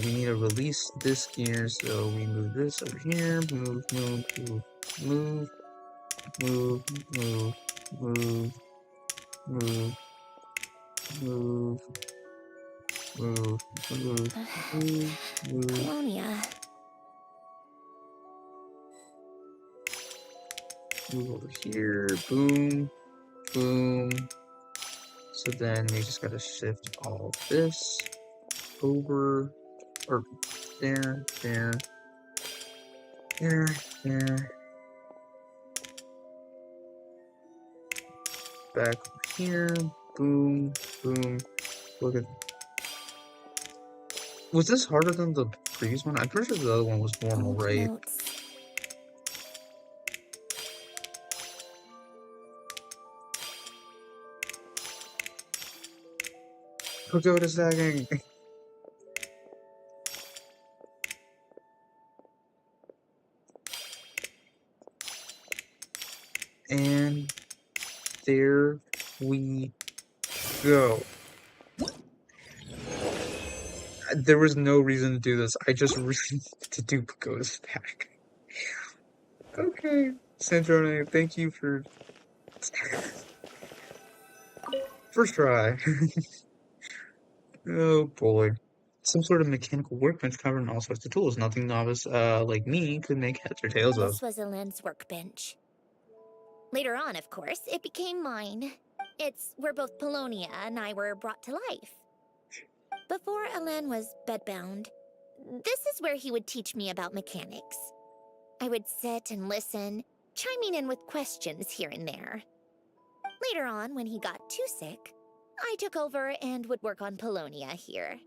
We need to release this gear, so we move this over here. Move, move, move, move, move, move, move, move, move. Polonia. Move over here. Boom, boom. So then we just gotta shift all this over, or there, there. Back over here. Boom, boom. Look at. Was this harder than the previous one? I'm pretty sure the other one was normal, Old right? notes. Pagoda sagging. And there we go. There was no reason to do this. I just reasoned to do Pagoda Stack. Okay. Sandrone, thank you for first try. Oh boy. Some sort of mechanical workbench covering all sorts of tools. Nothing novice like me could make heads or tails of. This was Elend's workbench. Later on, of course, it became mine. It's where both Polonia and I were brought to life. Before Elen was bedbound, this is where he would teach me about mechanics. I would sit and listen, chiming in with questions here and there. Later on, when he got too sick, I took over and would work on Polonia here.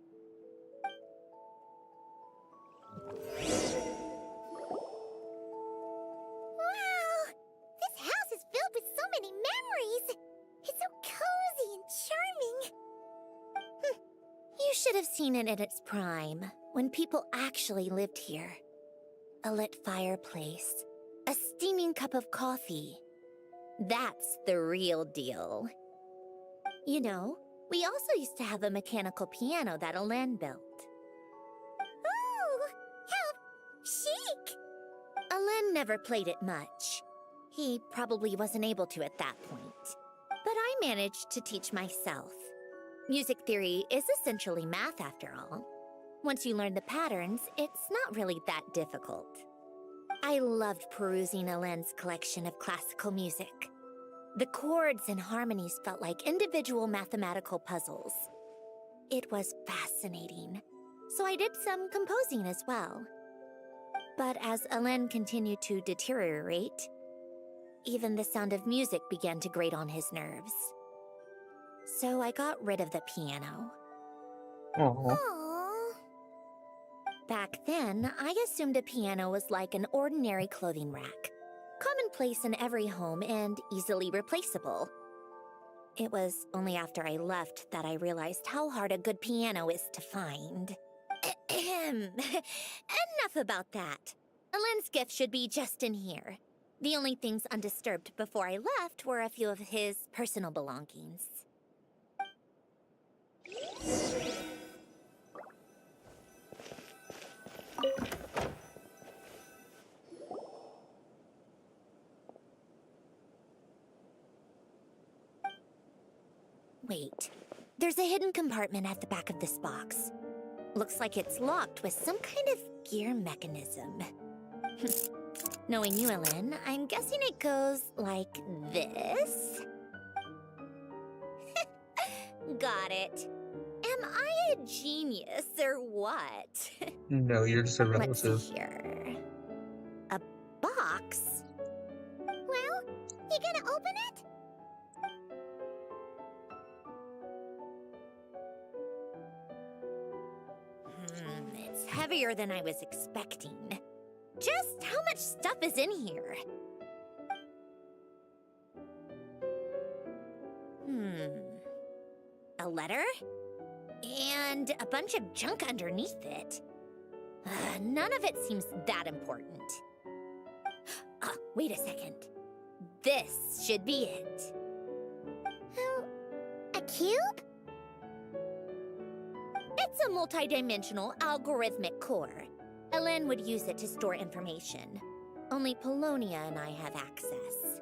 Wow! This house is filled with so many memories! It's so cozy and charming! You should have seen it in its prime, when people actually lived here. A lit fireplace, a steaming cup of coffee. That's the real deal. You know, we also used to have a mechanical piano that Elen built. Ooh, how chic! Elen never played it much. He probably wasn't able to at that point. But I managed to teach myself. Music theory is essentially math after all. Once you learn the patterns, it's not really that difficult. I loved perusing Elen's collection of classical music. The chords and harmonies felt like individual mathematical puzzles. It was fascinating, so I did some composing as well. But as Elen continued to deteriorate, even the sound of music began to grate on his nerves. So I got rid of the piano. Aww. Aww. Back then, I assumed a piano was like an ordinary clothing rack, commonplace in every home and easily replaceable. It was only after I left that I realized how hard a good piano is to find. Enough about that. Alen's gift should be just in here. The only things undisturbed before I left were a few of his personal belongings. Wait, there's a hidden compartment at the back of this box. Looks like it's locked with some kind of gear mechanism. Knowing you, Ellen, I'm guessing it goes like this. Got it. Am I a genius or what? No, you're just a Let's relative. see here. A box? Well, you gonna open it? It's heavier than I was expecting. Just how much stuff is in here? A letter? And a bunch of junk underneath it. None of it seems that important. Wait a second. This should be it. Oh, a cube? It's a multi-dimensional algorithmic core. Ellen would use it to store information. Only Polonia and I have access.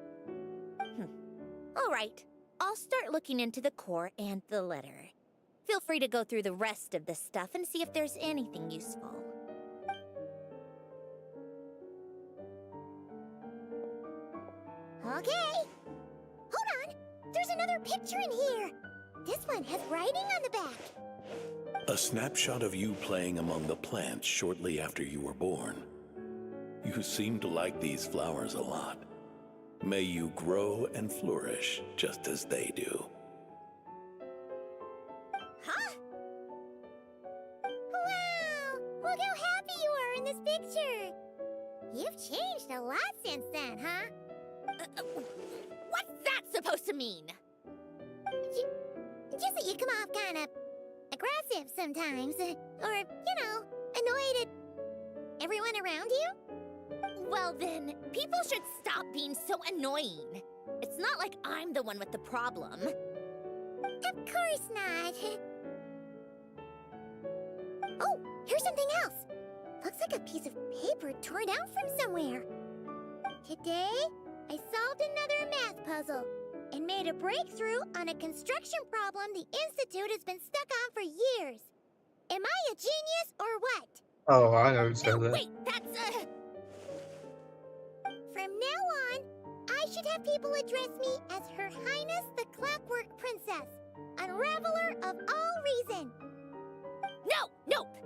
All right, I'll start looking into the core and the letter. Feel free to go through the rest of the stuff and see if there's anything useful. Okay. Hold on. There's another picture in here. This one has writing on the back. A snapshot of you playing among the plants shortly after you were born. You seem to like these flowers a lot. May you grow and flourish just as they do. Huh? Wow! Look how happy you are in this picture. You've changed a lot since then, huh? What's that supposed to mean? Just that you come off kind of aggressive sometimes, or, annoyed at everyone around you? Well then, people should stop being so annoying. It's not like I'm the one with the problem. Of course not. Oh, here's something else. Looks like a piece of paper torn out from somewhere. Today, I solved another math puzzle and made a breakthrough on a construction problem the Institute has been stuck on for years. Am I a genius or what? Oh, I know who said No, that. wait, that's From now on, I should have people address me as Her Highness the Clockwork Princess, Unraveler of all reason. Nope,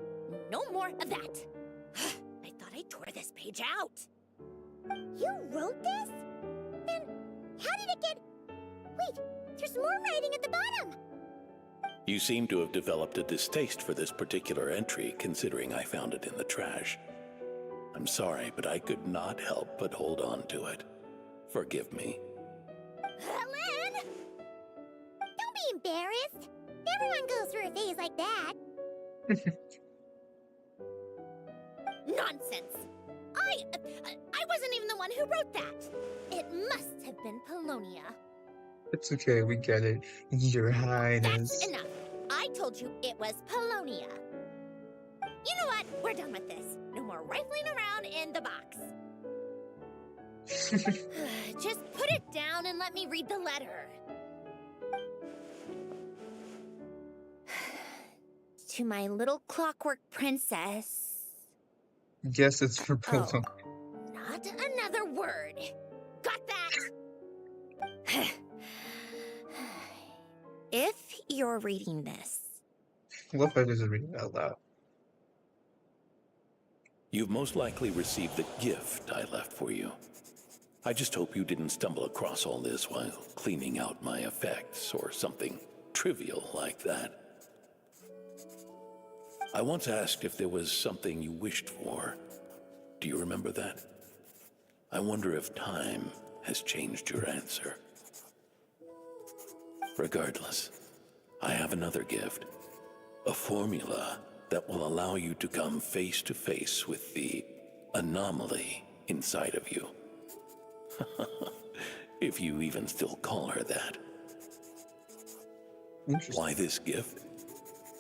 no more of that. I thought I tore this page out. You wrote this? Then how did it get... Wait, there's more writing at the bottom. You seem to have developed a distaste for this particular entry, considering I found it in the trash. I'm sorry, but I could not help but hold on to it. Forgive me. Helen! Don't be embarrassed. Everyone goes through a phase like that. Nonsense. I wasn't even the one who wrote that. It must have been Polonia. It's okay, we get it. Your Highness. That's enough. I told you it was Polonia. You know what? We're done with this. No more rifling around in the box. Just put it down and let me read the letter. To my little clockwork princess. Guess it's for Polo. Not another word. Got that? If you're reading this, What if I just read it out loud? You've most likely received the gift I left for you. I just hope you didn't stumble across all this while cleaning out my effects or something trivial like that. I once asked if there was something you wished for. Do you remember that? I wonder if time has changed your answer. Regardless, I have another gift. A formula that will allow you to come face to face with the anomaly inside of you. If you even still call her that. Interesting. Why this gift?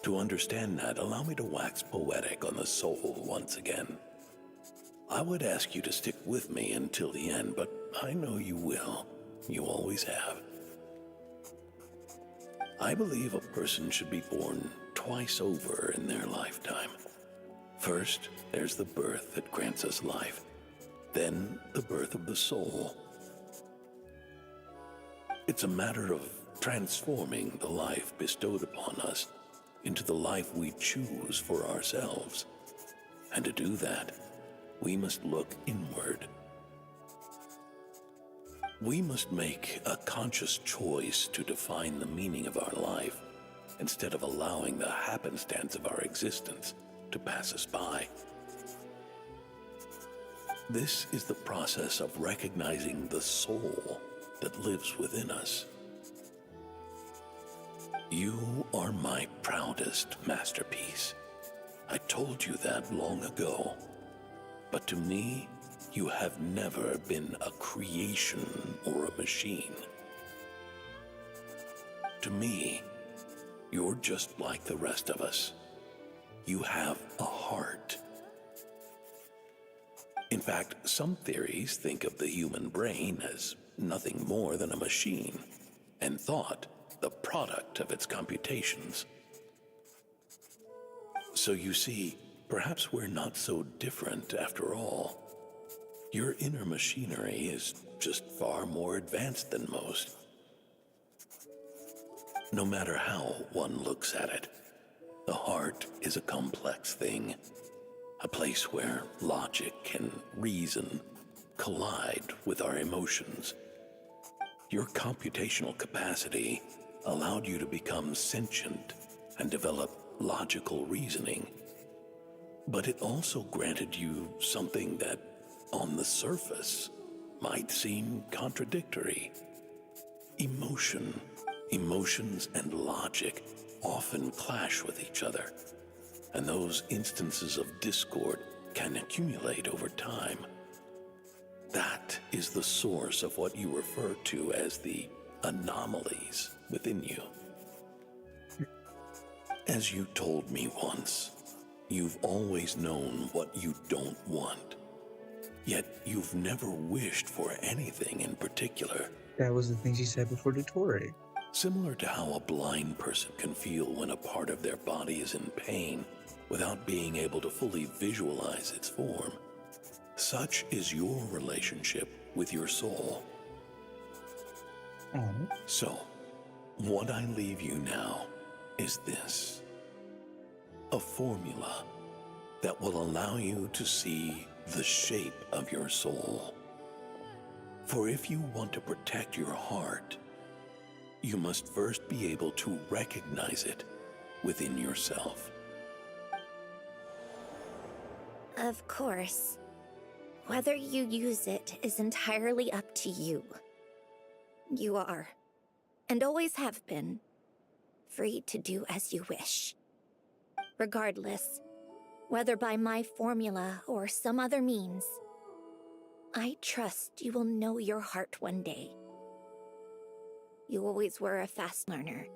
To understand that, allow me to wax poetic on the soul once again. I would ask you to stick with me until the end, but I know you will. You always have. I believe a person should be born twice over in their lifetime. First, there's the birth that grants us life. Then, the birth of the soul. It's a matter of transforming the life bestowed upon us into the life we choose for ourselves. And to do that, we must look inward. We must make a conscious choice to define the meaning of our life instead of allowing the happenstance of our existence to pass us by. This is the process of recognizing the soul that lives within us. You are my proudest masterpiece. I told you that long ago. But to me, you have never been a creation or a machine. To me, you're just like the rest of us. You have a heart. In fact, some theories think of the human brain as nothing more than a machine, and thought the product of its computations. So you see, perhaps we're not so different after all. Your inner machinery is just far more advanced than most. No matter how one looks at it, the heart is a complex thing, a place where logic and reason collide with our emotions. Your computational capacity allowed you to become sentient and develop logical reasoning. But it also granted you something that, on the surface, might seem contradictory. Emotion. Emotions and logic often clash with each other, and those instances of discord can accumulate over time. That is the source of what you refer to as the anomalies within you. As you told me once, you've always known what you don't want, yet you've never wished for anything in particular. That was the thing she said before the tour. Similar to how a blind person can feel when a part of their body is in pain without being able to fully visualize its form, such is your relationship with your soul. So, what I leave you now is this: a formula that will allow you to see the shape of your soul. For if you want to protect your heart, you must first be able to recognize it within yourself. Of course. Whether you use it is entirely up to you. You are, and always have been, free to do as you wish. Regardless, whether by my formula or some other means, I trust you will know your heart one day. You always were a fast learner,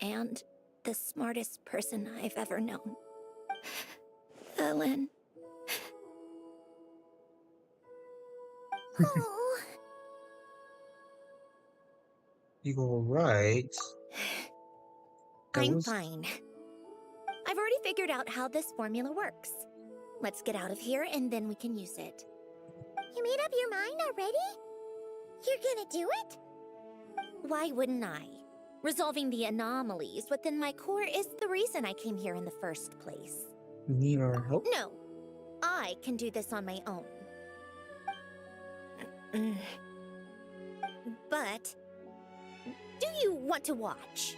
and the smartest person I've ever known. Ellen. Oh, You all right? I'm fine. I've already figured out how this formula works. Let's get out of here and then we can use it. you made up your mind already? You're gonna do it? Why wouldn't I? Resolving the anomalies within my core is the reason I came here in the first place. You need our help? No, I can do this on my own. But, do you want to watch?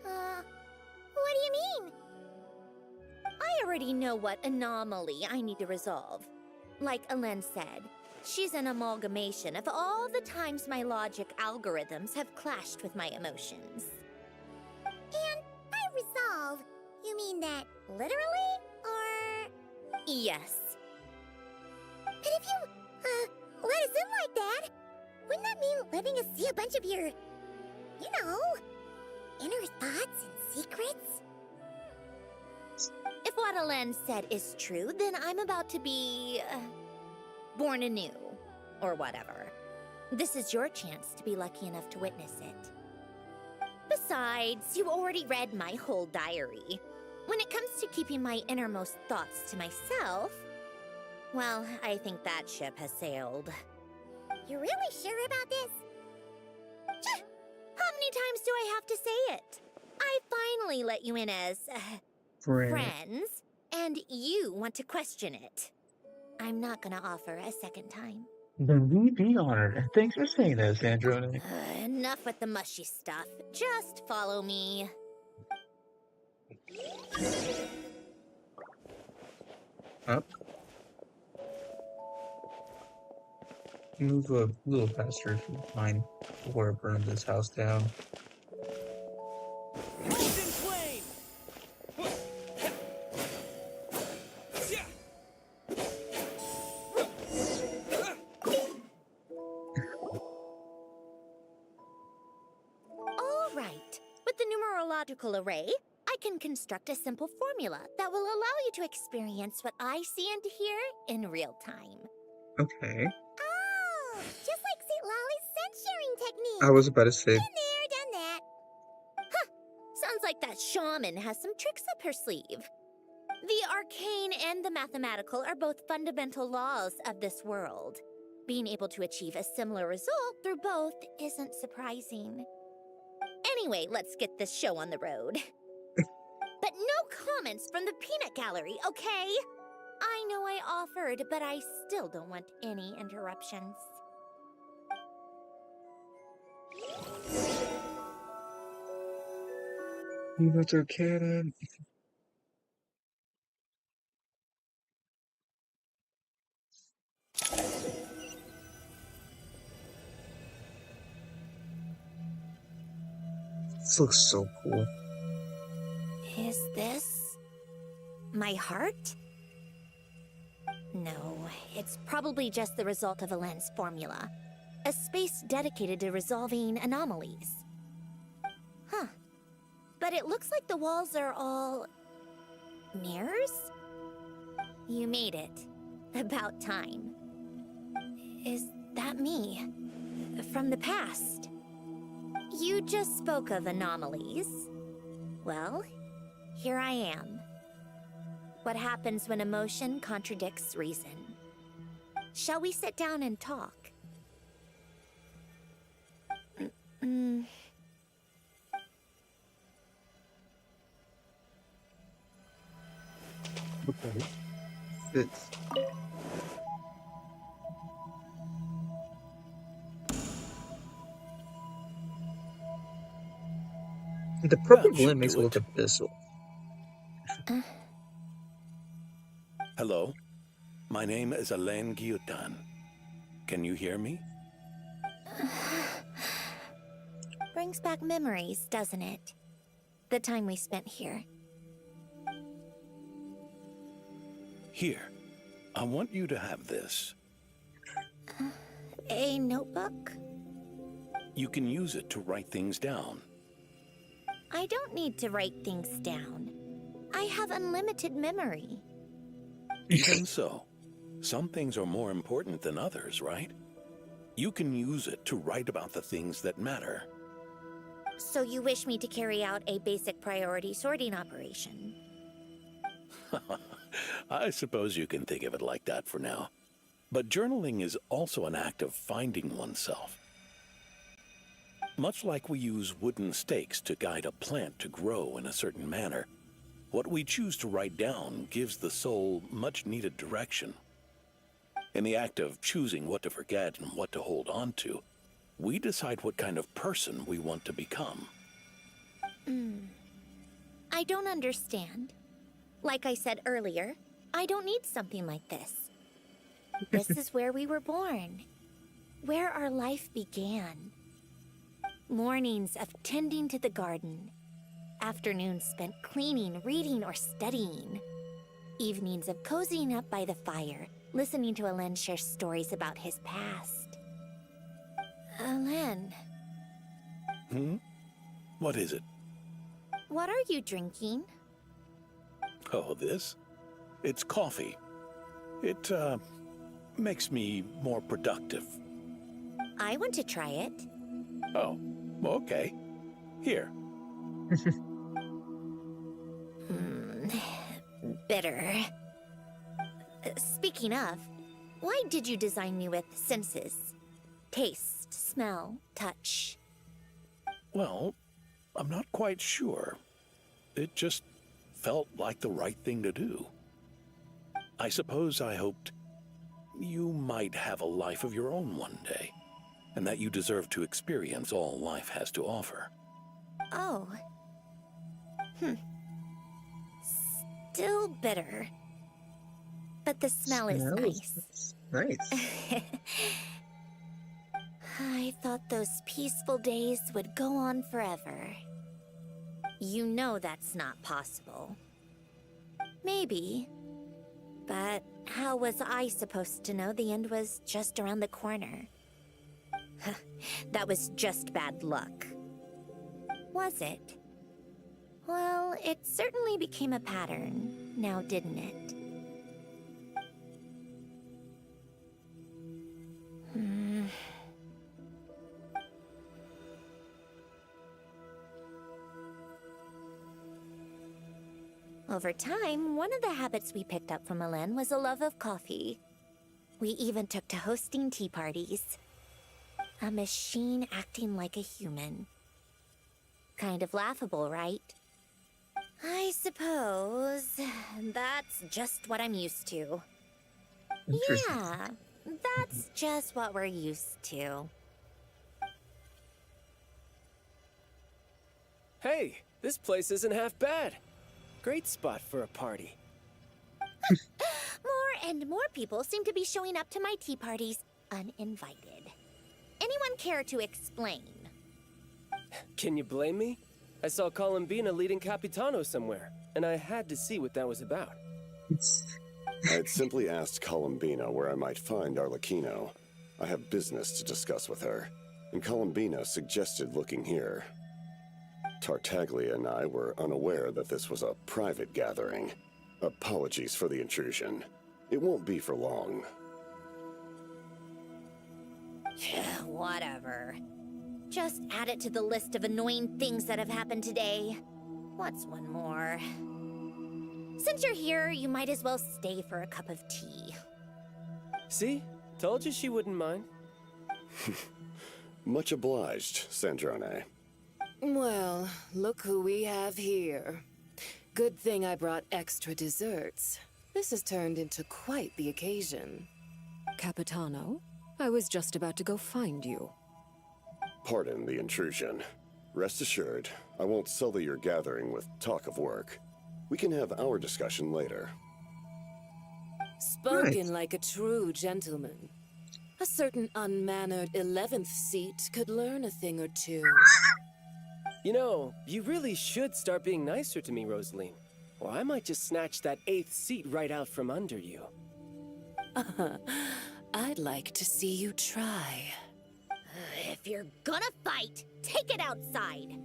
What do you mean? I already know what anomaly I need to resolve. Like Ellen said, she's an amalgamation of all the times my logic algorithms have clashed with my emotions. And by resolve, you mean that literally, or Yes. But if you, let us in like that, wouldn't that mean letting us see a bunch of your, inner thoughts and secrets? If what Alen said is true, then I'm about to be, born anew. Or whatever. This is your chance to be lucky enough to witness it. Besides, you already read my whole diary. When it comes to keeping my innermost thoughts to myself, well, I think that ship has sailed. You're really sure about this? How many times do I have to say it? I finally let you in as, Friend. friends, and you want to question it. I'm not gonna offer a second time. Then we be honored, and thanks for saying that, Sandrone. Enough with the mushy stuff. Just follow me. Up. Move a little faster if you mind before I burn this house down. All right. With the numerological array, I can construct a simple formula that will allow you to experience what I see and hear in real time. Okay. Oh, just like St. Lolly's scent-sharing technique. I was about to say, Been there, done that. Sounds like that shaman has some tricks up her sleeve. The arcane and the mathematical are both fundamental laws of this world. Being able to achieve a similar result through both isn't surprising. Anyway, let's get this show on the road. But no comments from the peanut gallery, okay? I know I offered, but I still don't want any interruptions. peanuts are cannon. This looks so cool. Is this my heart? No, it's probably just the result of Alen's formula. A space dedicated to resolving anomalies. Huh. But it looks like the walls are all mirrors? You made it. About time. Is that me? From the past? You just spoke of anomalies. Well, here I am. What happens when emotion contradicts reason? Shall we sit down and talk? Okay. It's the purple That blend should makes it do look it. abyssal. Hello? My name is Alen Guillotin. Can you hear me? Brings back memories, doesn't it? The time we spent here. Here. I want you to have this. A notebook? You can use it to write things down. I don't need to write things down. I have unlimited memory. Even so, some things are more important than others, right? You can use it to write about the things that matter. So you wish me to carry out a basic priority sorting operation? I suppose you can think of it like that for now. But journaling is also an act of finding oneself. Much like we use wooden stakes to guide a plant to grow in a certain manner, what we choose to write down gives the soul much-needed direction. In the act of choosing what to forget and what to hold on to, we decide what kind of person we want to become. I don't understand. Like I said earlier, I don't need something like this. This is where we were born. Where our life began. Mornings of tending to the garden. Afternoons spent cleaning, reading, or studying. Evenings of cozying up by the fire, listening to Alen share stories about his past. Alen, Hmm? What is it? what are you drinking? Oh, this? It's coffee. It, makes me more productive. I want to try it. Oh, okay. Here. Bitter. Speaking of, why did you design me with senses? Taste, smell, touch. Well, I'm not quite sure. It just felt like the right thing to do. I suppose I hoped you might have a life of your own one day, and that you deserve to experience all life has to offer. Oh. Still bitter. But the smell is nice. Nice. I thought those peaceful days would go on forever. You know that's not possible. Maybe. But how was I supposed to know the end was just around the corner? That was just bad luck. Was it? Well, it certainly became a pattern, now didn't it? Over time, one of the habits we picked up from Alen was a love of coffee. We even took to hosting tea parties. A machine acting like a human. Kind of laughable, right? I suppose that's just what I'm used to. Yeah, that's just what we're used to. Hey, this place isn't half bad. Great spot for a party. More and more people seem to be showing up to my tea parties uninvited. Anyone care to explain? Can you blame me? I saw Columbina leading Capitano somewhere, and I had to see what that was about. I had simply asked Columbina where I might find Arlecchino. I have business to discuss with her, and Columbina suggested looking here. Tartaglia and I were unaware that this was a private gathering. Apologies for the intrusion. It won't be for long. Whatever. Just add it to the list of annoying things that have happened today. What's one more? Since you're here, you might as well stay for a cup of tea. See? Told you she wouldn't mind. Much obliged, Sandrone. Well, look who we have here. Good thing I brought extra desserts. This has turned into quite the occasion. Capitano, I was just about to go find you. Pardon the intrusion. Rest assured, I won't sully your gathering with talk of work. We can have our discussion later. Spoken like a true gentleman. A certain unmannered 11th seat could learn a thing or two. You know, you really should start being nicer to me, Rosaline. Or I might just snatch that 8th seat right out from under you. I'd like to see you try. If you're gonna fight, take it outside.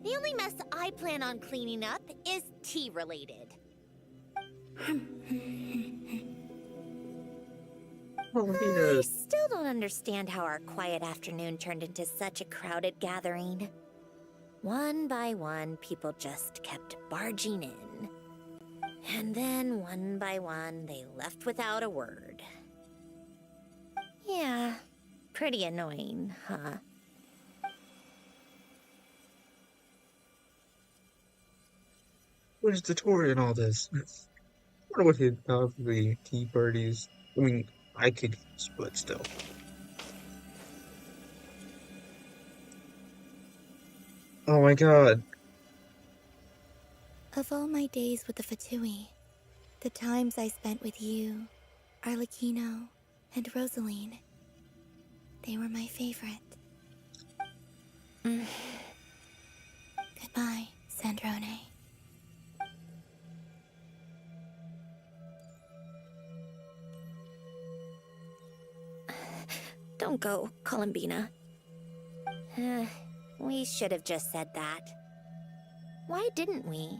The only mess I plan on cleaning up is tea-related. I still don't understand how our quiet afternoon turned into such a crowded gathering. One by one, people just kept barging in. And then, one by one, they left without a word. Yeah, pretty annoying, huh? Where's the Tori in all this? I wonder what his the tea parties. I mean, I could split still. Oh my god. Of all my days with the Fatui, the times I spent with you, Arlecchino, and Rosaline, they were my favorite. Goodbye, Sandrone. go, Columbina. We should have just said that. Why didn't we?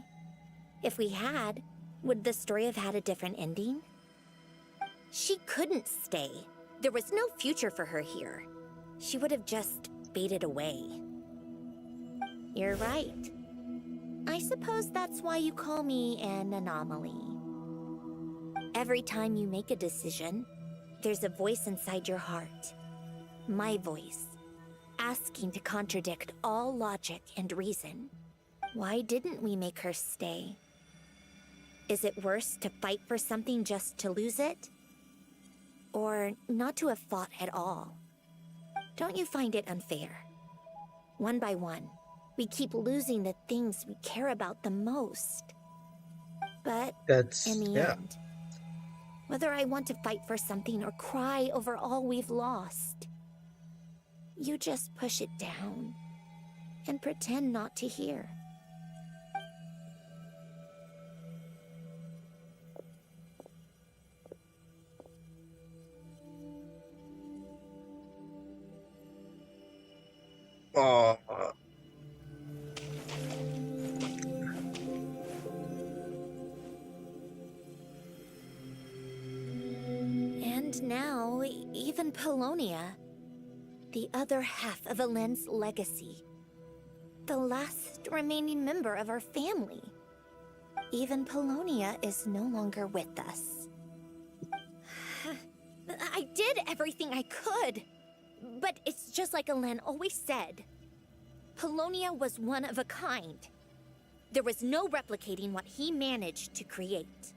If we had, would the story have had a different ending? She couldn't stay. There was no future for her here. She would have just faded away. You're right. I suppose that's why you call me an anomaly. Every time you make a decision, there's a voice inside your heart. My voice, asking to contradict all logic and reason. Why didn't we make her stay? Is it worse to fight for something just to lose it? Or not to have fought at all? Don't you find it unfair? One by one, we keep losing the things we care about the most. But in the end, whether I want to fight for something or cry over all we've lost, you just push it down and pretend not to hear. Oh, And now, even Polonia, the other half of Elend's legacy, the last remaining member of our family. Even Polonia is no longer with us. I did everything I could, but it's just like Elend always said. Polonia was one of a kind. There was no replicating what he managed to create.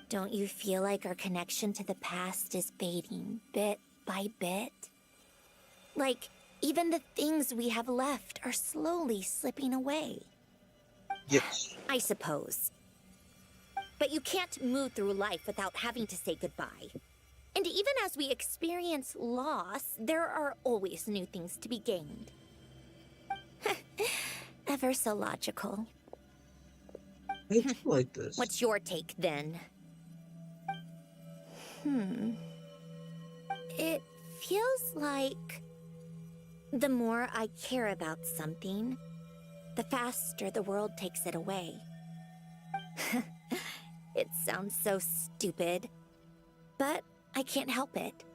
Don't you feel like our connection to the past is fading bit by bit? Like, even the things we have left are slowly slipping away. yes. I suppose. But you can't move through life without having to say goodbye. And even as we experience loss, there are always new things to be gained. Ever so logical. I do like this. What's your take, then? It feels like the more I care about something, the faster the world takes it away. It sounds so stupid, but I can't help it.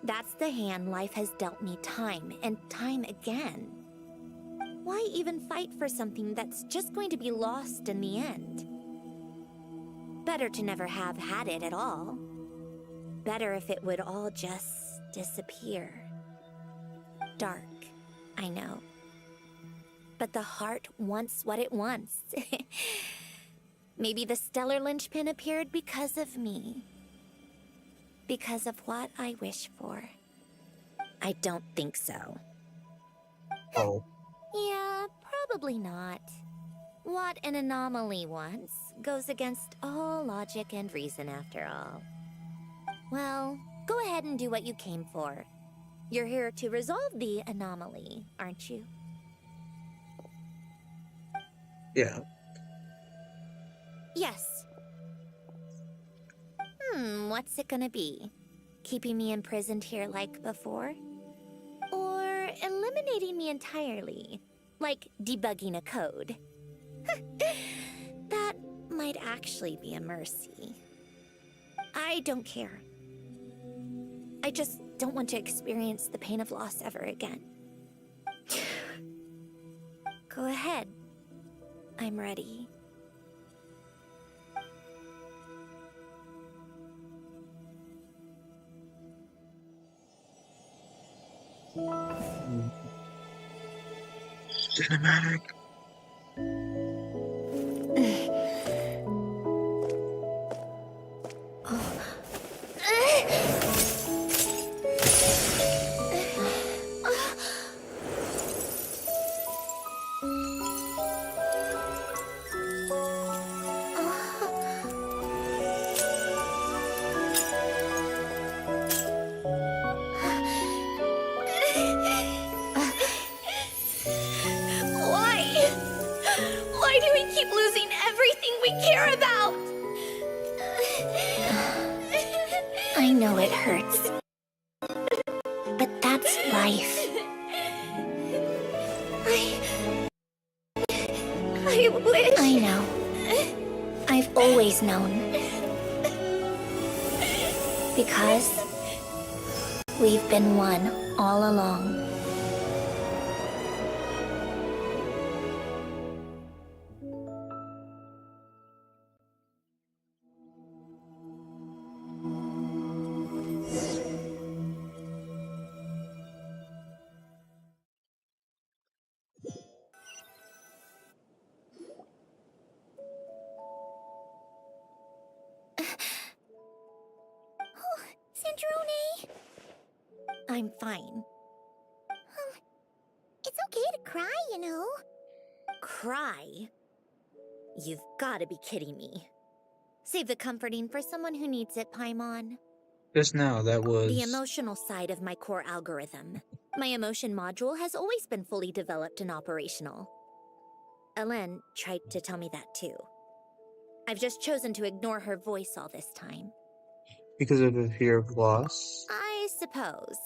That's the hand life has dealt me time and time again. Why even fight for something that's just going to be lost in the end? Better to never have had it at all. Better if it would all just disappear. Dark, I know. But the heart wants what it wants. Maybe the stellar linchpin appeared because of me. Because of what I wish for. I don't think so. Oh. Yeah, probably not. What an anomaly wants goes against all logic and reason after all. Well, go ahead and do what you came for. You're here to resolve the anomaly, aren't you? Yeah. Yes. What's it gonna be? Keeping me imprisoned here like before? Or eliminating me entirely, like debugging a code? That might actually be a mercy. I don't care. I just don't want to experience the pain of loss ever again. Go ahead. I'm ready. Cinematic. Why do we keep losing everything we care about? I know it hurts. but that's life. I wish... I know. I've always known. Because we've been one all along. Sandrone! I'm fine. It's okay to cry, you know. Cry? You've gotta be kidding me. Save the comforting for someone who needs it, Paimon. Just now, that The was... emotional side of my core algorithm. My emotion module has always been fully developed and operational. Ellen tried to tell me that too. I've just chosen to ignore her voice all this time. Because of the fear of loss? I suppose.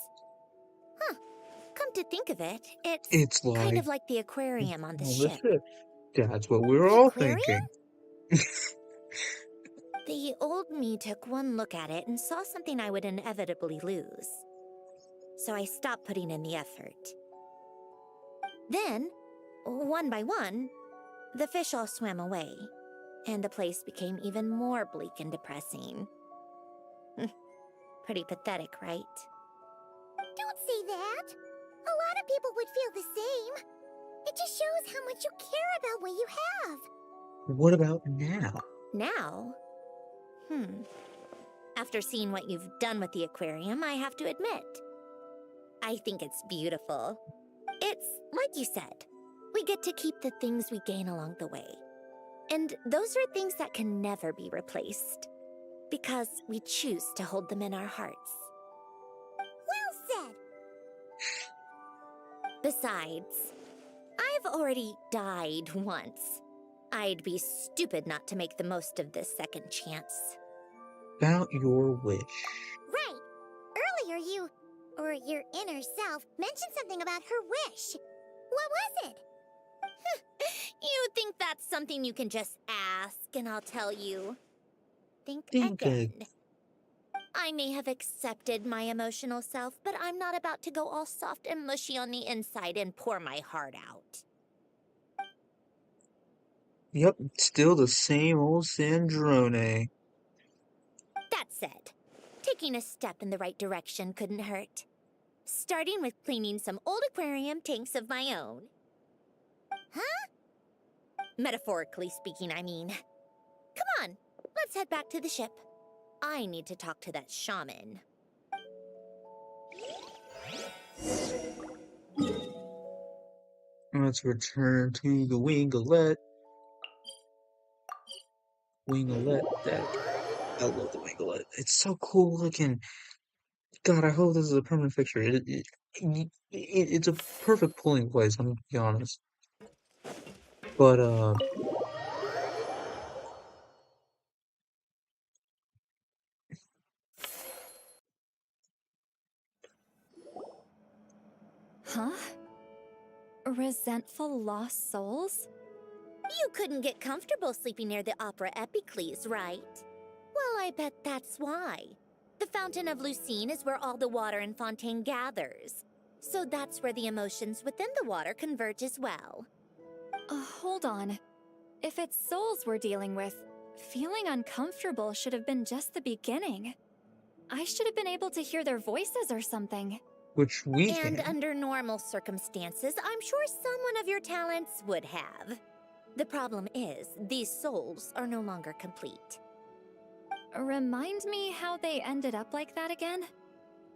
Huh. Come to think of it, It's kind like... of like the aquarium on the well, ship. that's what we were The all aquarium? thinking. The old me took one look at it and saw something I would inevitably lose. So I stopped putting in the effort. Then, one by one, the fish all swam away, and the place became even more bleak and depressing. Pretty pathetic, right? Don't say that. A lot of people would feel the same. It just shows how much you care about what you have. What about now? Now? After seeing what you've done with the aquarium, I have to admit, I think it's beautiful. It's like you said, we get to keep the things we gain along the way. And those are things that can never be replaced, because we choose to hold them in our hearts. Well said. Besides, I've already died once. I'd be stupid not to make the most of this second chance. About your wish. Right. Earlier you, or your inner self, mentioned something about her wish. What was it? You think that's something you can just ask and I'll tell you? Think Think again. I may have accepted my emotional self, but I'm not about to go all soft and mushy on the inside and pour my heart out. Yep, still the same old Sandrone. That said, taking a step in the right direction couldn't hurt. Starting with cleaning some old aquarium tanks of my own. Huh? Metaphorically speaking, I mean. Come on, let's head back to the ship. I need to talk to that shaman. Let's return to the Winglet. Winglet deck. I love the Winglet. It's so cool looking. God, I hope this is a permanent fixture. It's a perfect pulling place, I'm gonna be honest. But, Huh? Resentful lost souls? You couldn't get comfortable sleeping near the Opera Epicles, right? Well, I bet that's why. The Fountain of Lucine is where all the water in Fontaine gathers. So that's where the emotions within the water converge as well. Hold on. If it's souls we're dealing with, feeling uncomfortable should have been just the beginning. I should have been able to hear their voices or something. which we And can. under normal circumstances, I'm sure someone of your talents would have. The problem is, these souls are no longer complete. Remind me how they ended up like that again?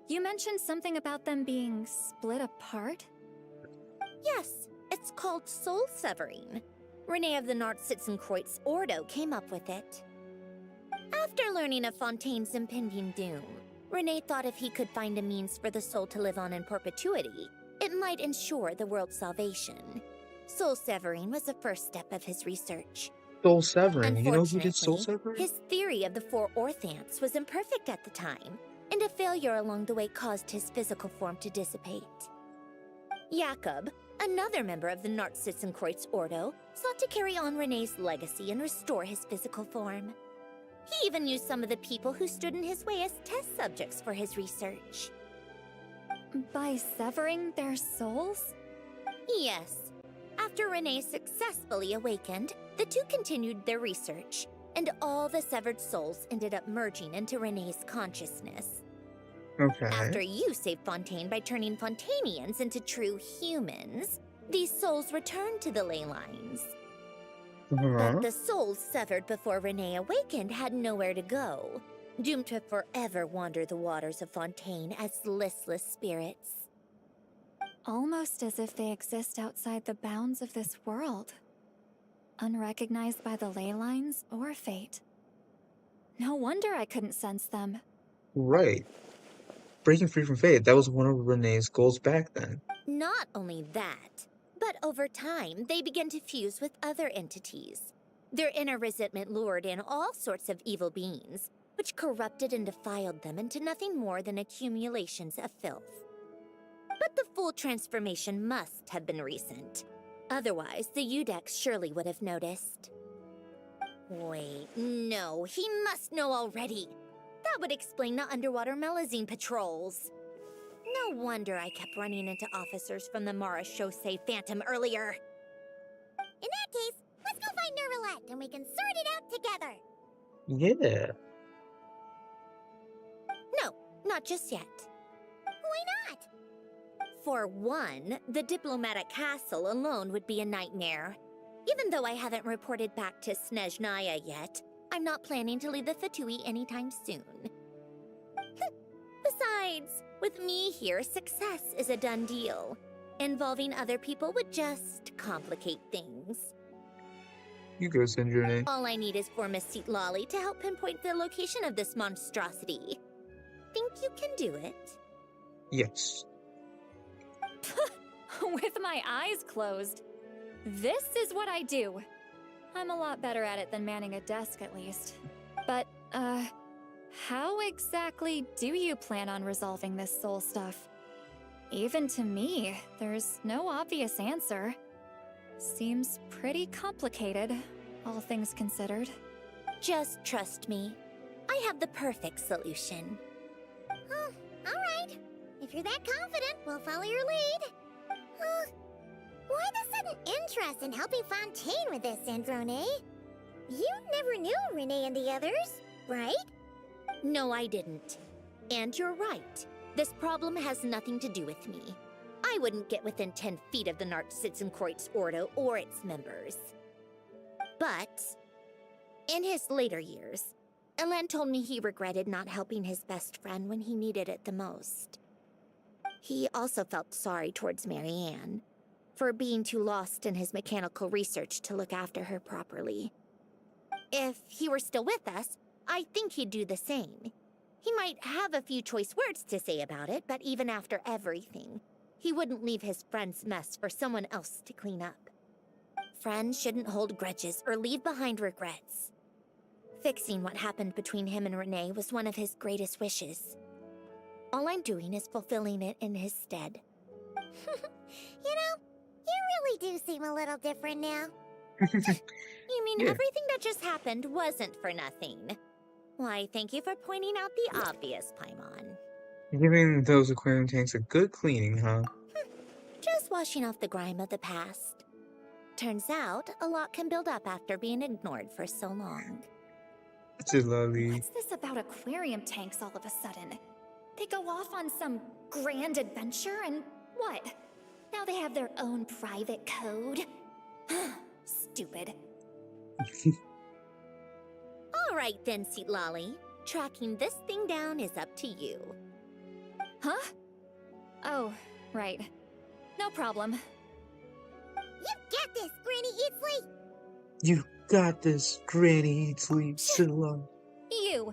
You mentioned something about them being split apart? Yes, it's called soul severing. Renee of the Nartsitzenkreuz Ordo came up with it. After learning of Fontaine's impending doom, Renee thought if he could find a means for the soul to live on in perpetuity, it might ensure the world's salvation. Soul severing was the first step of his research. Soul Severing. You know who did Soul Unfortunately, Severing? his theory of the four orthants was imperfect at the time, and a failure along the way caused his physical form to dissipate. Jakob, another member of the Nartssitzenkreuz Ordo, sought to carry on Renee's legacy and restore his physical form. He even used some of the people who stood in his way as test subjects for his research. By severing their souls? Yes. After Renee successfully awakened, the two continued their research, and all the severed souls ended up merging into Renee's consciousness. Okay. After you saved Fontaine by turning Fontainians into true humans, these souls returned to the ley lines. But the souls severed before Renee awakened had nowhere to go, doomed to forever wander the waters of Fontaine as listless spirits. Almost as if they exist outside the bounds of this world. Unrecognized by the ley lines or fate. No wonder I couldn't sense them. Right. Breaking free from fate, that was one of Renee's goals back then. Not only that, but over time, they began to fuse with other entities. Their inner resentment lured in all sorts of evil beings, which corrupted and defiled them into nothing more than accumulations of filth. But the full transformation must have been recent. Otherwise, the Udex surely would have noticed. Wait, no, he must know already. That would explain the underwater melazine patrols. No wonder I kept running into officers from the Mara Chaussee Phantom earlier. In that case, let's go find Nervalette and we can sort it out together. Yeah. No, not just yet. Why not? For one, the diplomatic castle alone would be a nightmare. Even though I haven't reported back to Snezhnaya yet, I'm not planning to leave the Fatui anytime soon. Besides, with me here, success is a done deal. Involving other people would just complicate things. You go, Sinjane. All I need is for Miss Lolly to help pinpoint the location of this monstrosity. Think you can do it? Yes. With my eyes closed. This is what I do. I'm a lot better at it than manning a desk, at least. But, how exactly do you plan on resolving this soul stuff? Even to me, there's no obvious answer. Seems pretty complicated, all things considered. Just trust me. I have the perfect solution. Oh, all right. If you're that confident, we'll follow your lead. Why the sudden interest in helping Fontaine with this, Androne? You never knew Renee and the others, right? No, I didn't. And you're right. This problem has nothing to do with me. I wouldn't get within 10 feet of the Nartssitzenkreuz Ordo or its members. But, in his later years, Elen told me he regretted not helping his best friend when he needed it the most. He also felt sorry towards Marianne, for being too lost in his mechanical research to look after her properly. If he were still with us, I think he'd do the same. He might have a few choice words to say about it, but even after everything, he wouldn't leave his friend's mess for someone else to clean up. Friends shouldn't hold grudges or leave behind regrets. Fixing what happened between him and Renee was one of his greatest wishes. All I'm doing is fulfilling it in his stead. You know, you really do seem a little different now. You mean everything that just happened wasn't for nothing? Why, thank you for pointing out the obvious, Paimon. Giving those aquarium tanks a good cleaning, huh? Just washing off the grime of the past. Turns out, a lot can build up after being ignored for so long. It's lovely. What's this about aquarium tanks all of a sudden? They go off on some grand adventure and what? Now they have their own private code? Stupid. All right then, Lolly. Tracking this thing down is up to you. Huh? Oh, right. No problem. You got this, Granny Eatsley! You got this, Granny Eatsley, Scylla. You!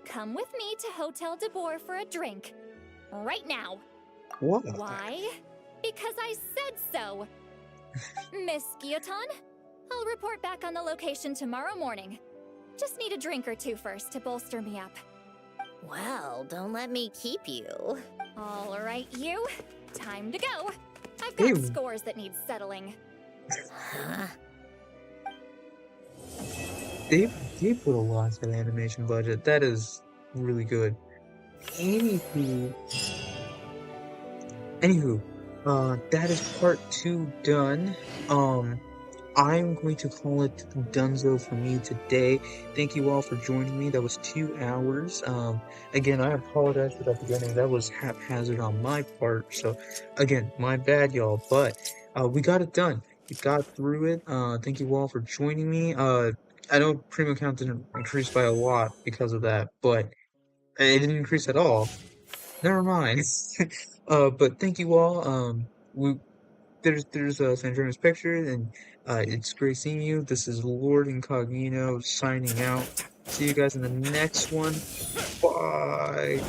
Come with me to Hotel de Boer for a drink. Right now. What? Why? Because I said so! Miss Guillotin, I'll report back on the location tomorrow morning. Just need a drink or two first to bolster me up. Well, don't let me keep you. All right, you. Time to go. I've They got scores that need settling. Huh? they they put a lot to the animation budget. That is really good. Anywho, that is part two done. I'm going to call it Dunzo for me today. Thank you all for joining me. That was 2 hours. Again, I apologize for that beginning. That was haphazard on my part. So, again, my bad, y'all. But we got it done. We got through it. Thank you all for joining me. I know premium count didn't increase by a lot because of that, but it didn't increase at all. Never mind. But thank you all. We there's Sandrina's picture, and it's great seeing you. This is Lord Incognito signing out. See you guys in the next one. Bye.